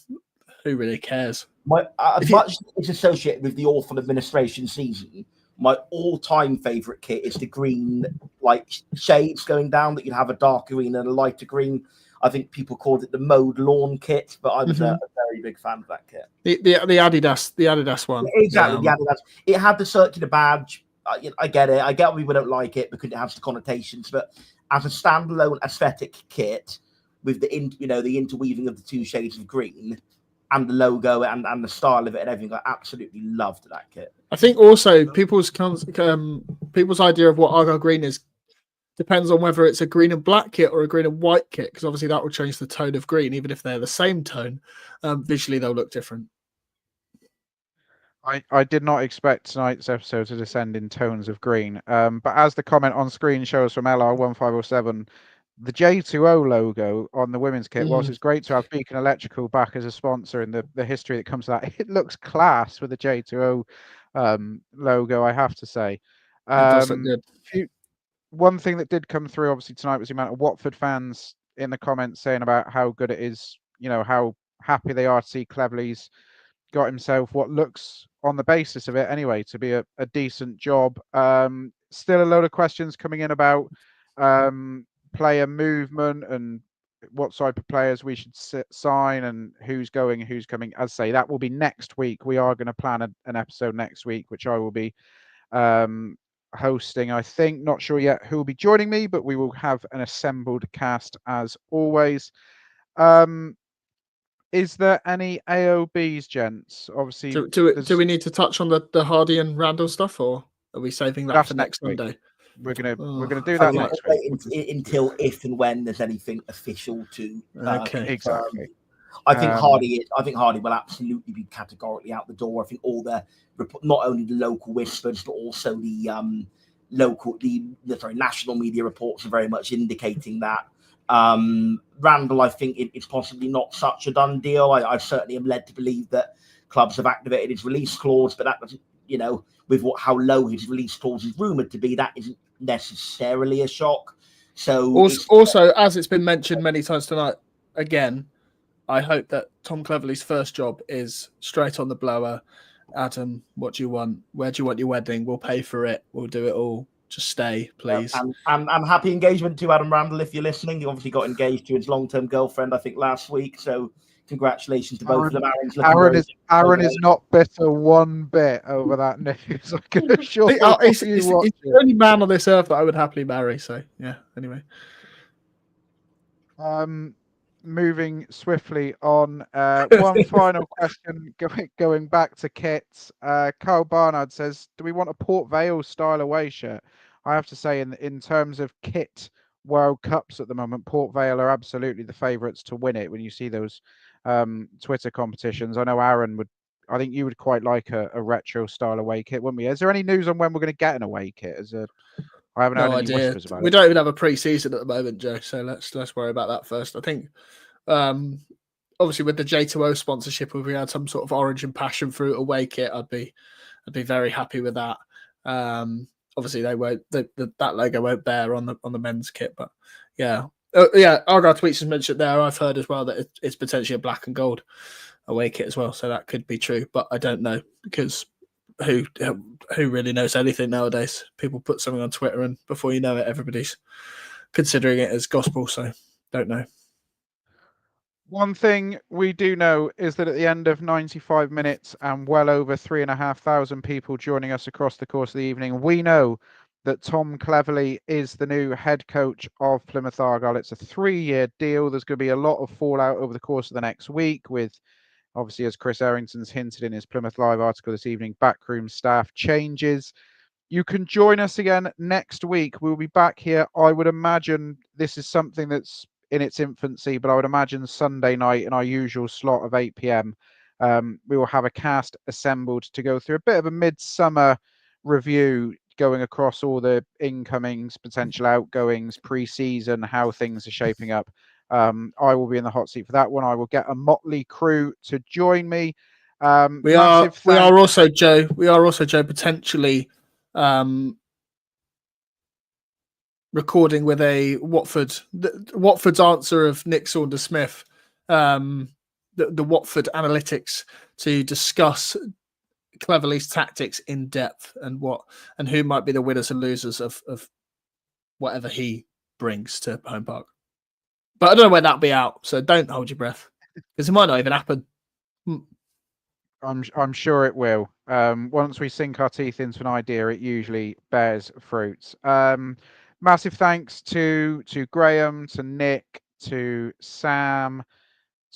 who really cares? Much as it's associated with the awful administration season, my all-time favourite kit is the green, like shades going down that you'd have a darker green and a lighter green. I think people called it the mowed lawn kit, but I was a very big fan of that kit. The Adidas one. Exactly, the Adidas. It had the circular badge. I get it. I get why people don't like it because it has the connotations. But as a standalone aesthetic kit, with the interweaving of the two shades of green and the logo and the style of it and everything, I absolutely loved that kit. I think also people's idea of what Argyle Green is depends on whether it's a green and black kit or a green and white kit, because obviously that will change the tone of green. Even if they're the same tone, visually they'll look different. I did not expect tonight's episode to descend in tones of green, but as the comment on screen shows from LR1507, the J2O logo on the women's kit, whilst it's great to have Beacon Electrical back as a sponsor and the history that comes to that, it looks class with the J2O logo, I have to say. It does look good. One thing that did come through obviously tonight was the amount of Watford fans in the comments saying about how good it is, how happy they are to see Cleverley's got himself what looks, on the basis of it anyway, to be a decent job. Still a load of questions coming in about player movement and what type of players we should sign and who's going, who's coming. As I say, that will be next week. We are going to plan an episode next week, which I will be hosting, I think. Not sure yet who will be joining me, but we will have an assembled cast as always. Is there any AOBs, gents? Obviously, do we need to touch on the Hardy and Randall stuff, or are we saving that for next Monday? We're gonna do that next week until if and when there's anything official to. Exactly. I think Hardy will absolutely be categorically out the door. I think all the not only the local whispers but also the national media reports are very much indicating that. Randall, I think it's possibly not such a done deal. I certainly am led to believe that clubs have activated his release clause, but that doesn't, with how low his release clause is rumoured to be, that isn't necessarily a shock. So also, as it's been mentioned many times tonight, again, I hope that Tom Cleverley's first job is straight on the blower. Adam, what do you want? Where do you want your wedding? We'll pay for it. We'll do it all. Just stay, please. And happy engagement to Adam Randall, if you're listening. He obviously got engaged to his long-term girlfriend, I think, last week. So congratulations to both of them. Aaron is not bitter one bit over that news. I can assure you. He's the only man on this earth that I would happily marry. So yeah. Anyway. Moving swiftly on. One final question going back to kits. Carl Barnard says, do we want a Port Vale style away shirt? I have to say, in terms of kit World Cups at the moment, Port Vale are absolutely the favourites to win it. When you see those Twitter competitions, I know Aaron I think you would quite like a retro style away kit, wouldn't we? Is there any news on when we're going to get an away kit? I haven't heard any whispers about it. We don't even have a pre-season at the moment, Joe. So let's worry about that first. I think, obviously, with the J2O sponsorship, if we had some sort of orange and passion fruit away kit, I'd be very happy with that. Obviously, they won't. That logo won't bear on the men's kit, but yeah, Argyle Tweets has mentioned there. I've heard as well that it's potentially a black and gold away kit as well, so that could be true, but I don't know because. Who really knows anything nowadays? People put something on Twitter and before you know it, everybody's considering it as gospel. So don't know. One thing we do know is that at the end of 95 minutes and well over 3,500 people joining us across the course of the evening, we know that Tom Cleverley is the new head coach of Plymouth Argyle. It's a 3-year deal. There's going to be a lot of fallout over the course of the next week with, obviously, as Chris Errington's hinted in his Plymouth Live article this evening, backroom staff changes. You can join us again next week. We'll be back here. I would imagine this is something that's in its infancy, but I would imagine Sunday night in our usual slot of 8 p.m. We will have a cast assembled to go through a bit of a midsummer review, going across all the incomings, potential outgoings, pre-season, how things are shaping up. I will be in the hot seat for that one. I will get a motley crew to join me. We are also Joe potentially recording with a Watford's answer of Nick Saunders-Smith, the Watford analytics, to discuss Cleverley's tactics in depth and who might be the winners and losers of whatever he brings to Home Park. But I don't know when that'll be out, so don't hold your breath because it might not even happen. I'm sure it will. Once we sink our teeth into an idea, it usually bears fruits. Massive thanks to Graham, to Nick, to Sam,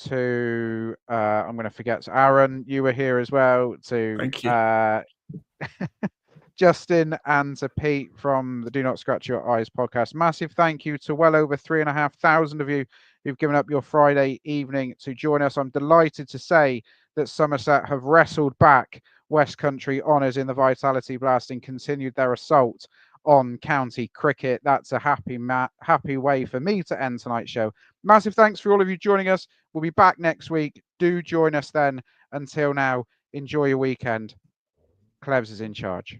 to I'm going to forget. So Aaron, you were here as well. To thank you. Justin and to Pete from the Do Not Scratch Your Eyes podcast. Massive thank you to well over 3,500 of you who've given up your Friday evening to join us. I'm delighted to say that Somerset have wrestled back West Country honours in the Vitality Blast and continued their assault on county cricket. That's a happy way for me to end tonight's show. Massive thanks for all of you joining us. We'll be back next week. Do join us then. Until now, enjoy your weekend. Clevs is in charge.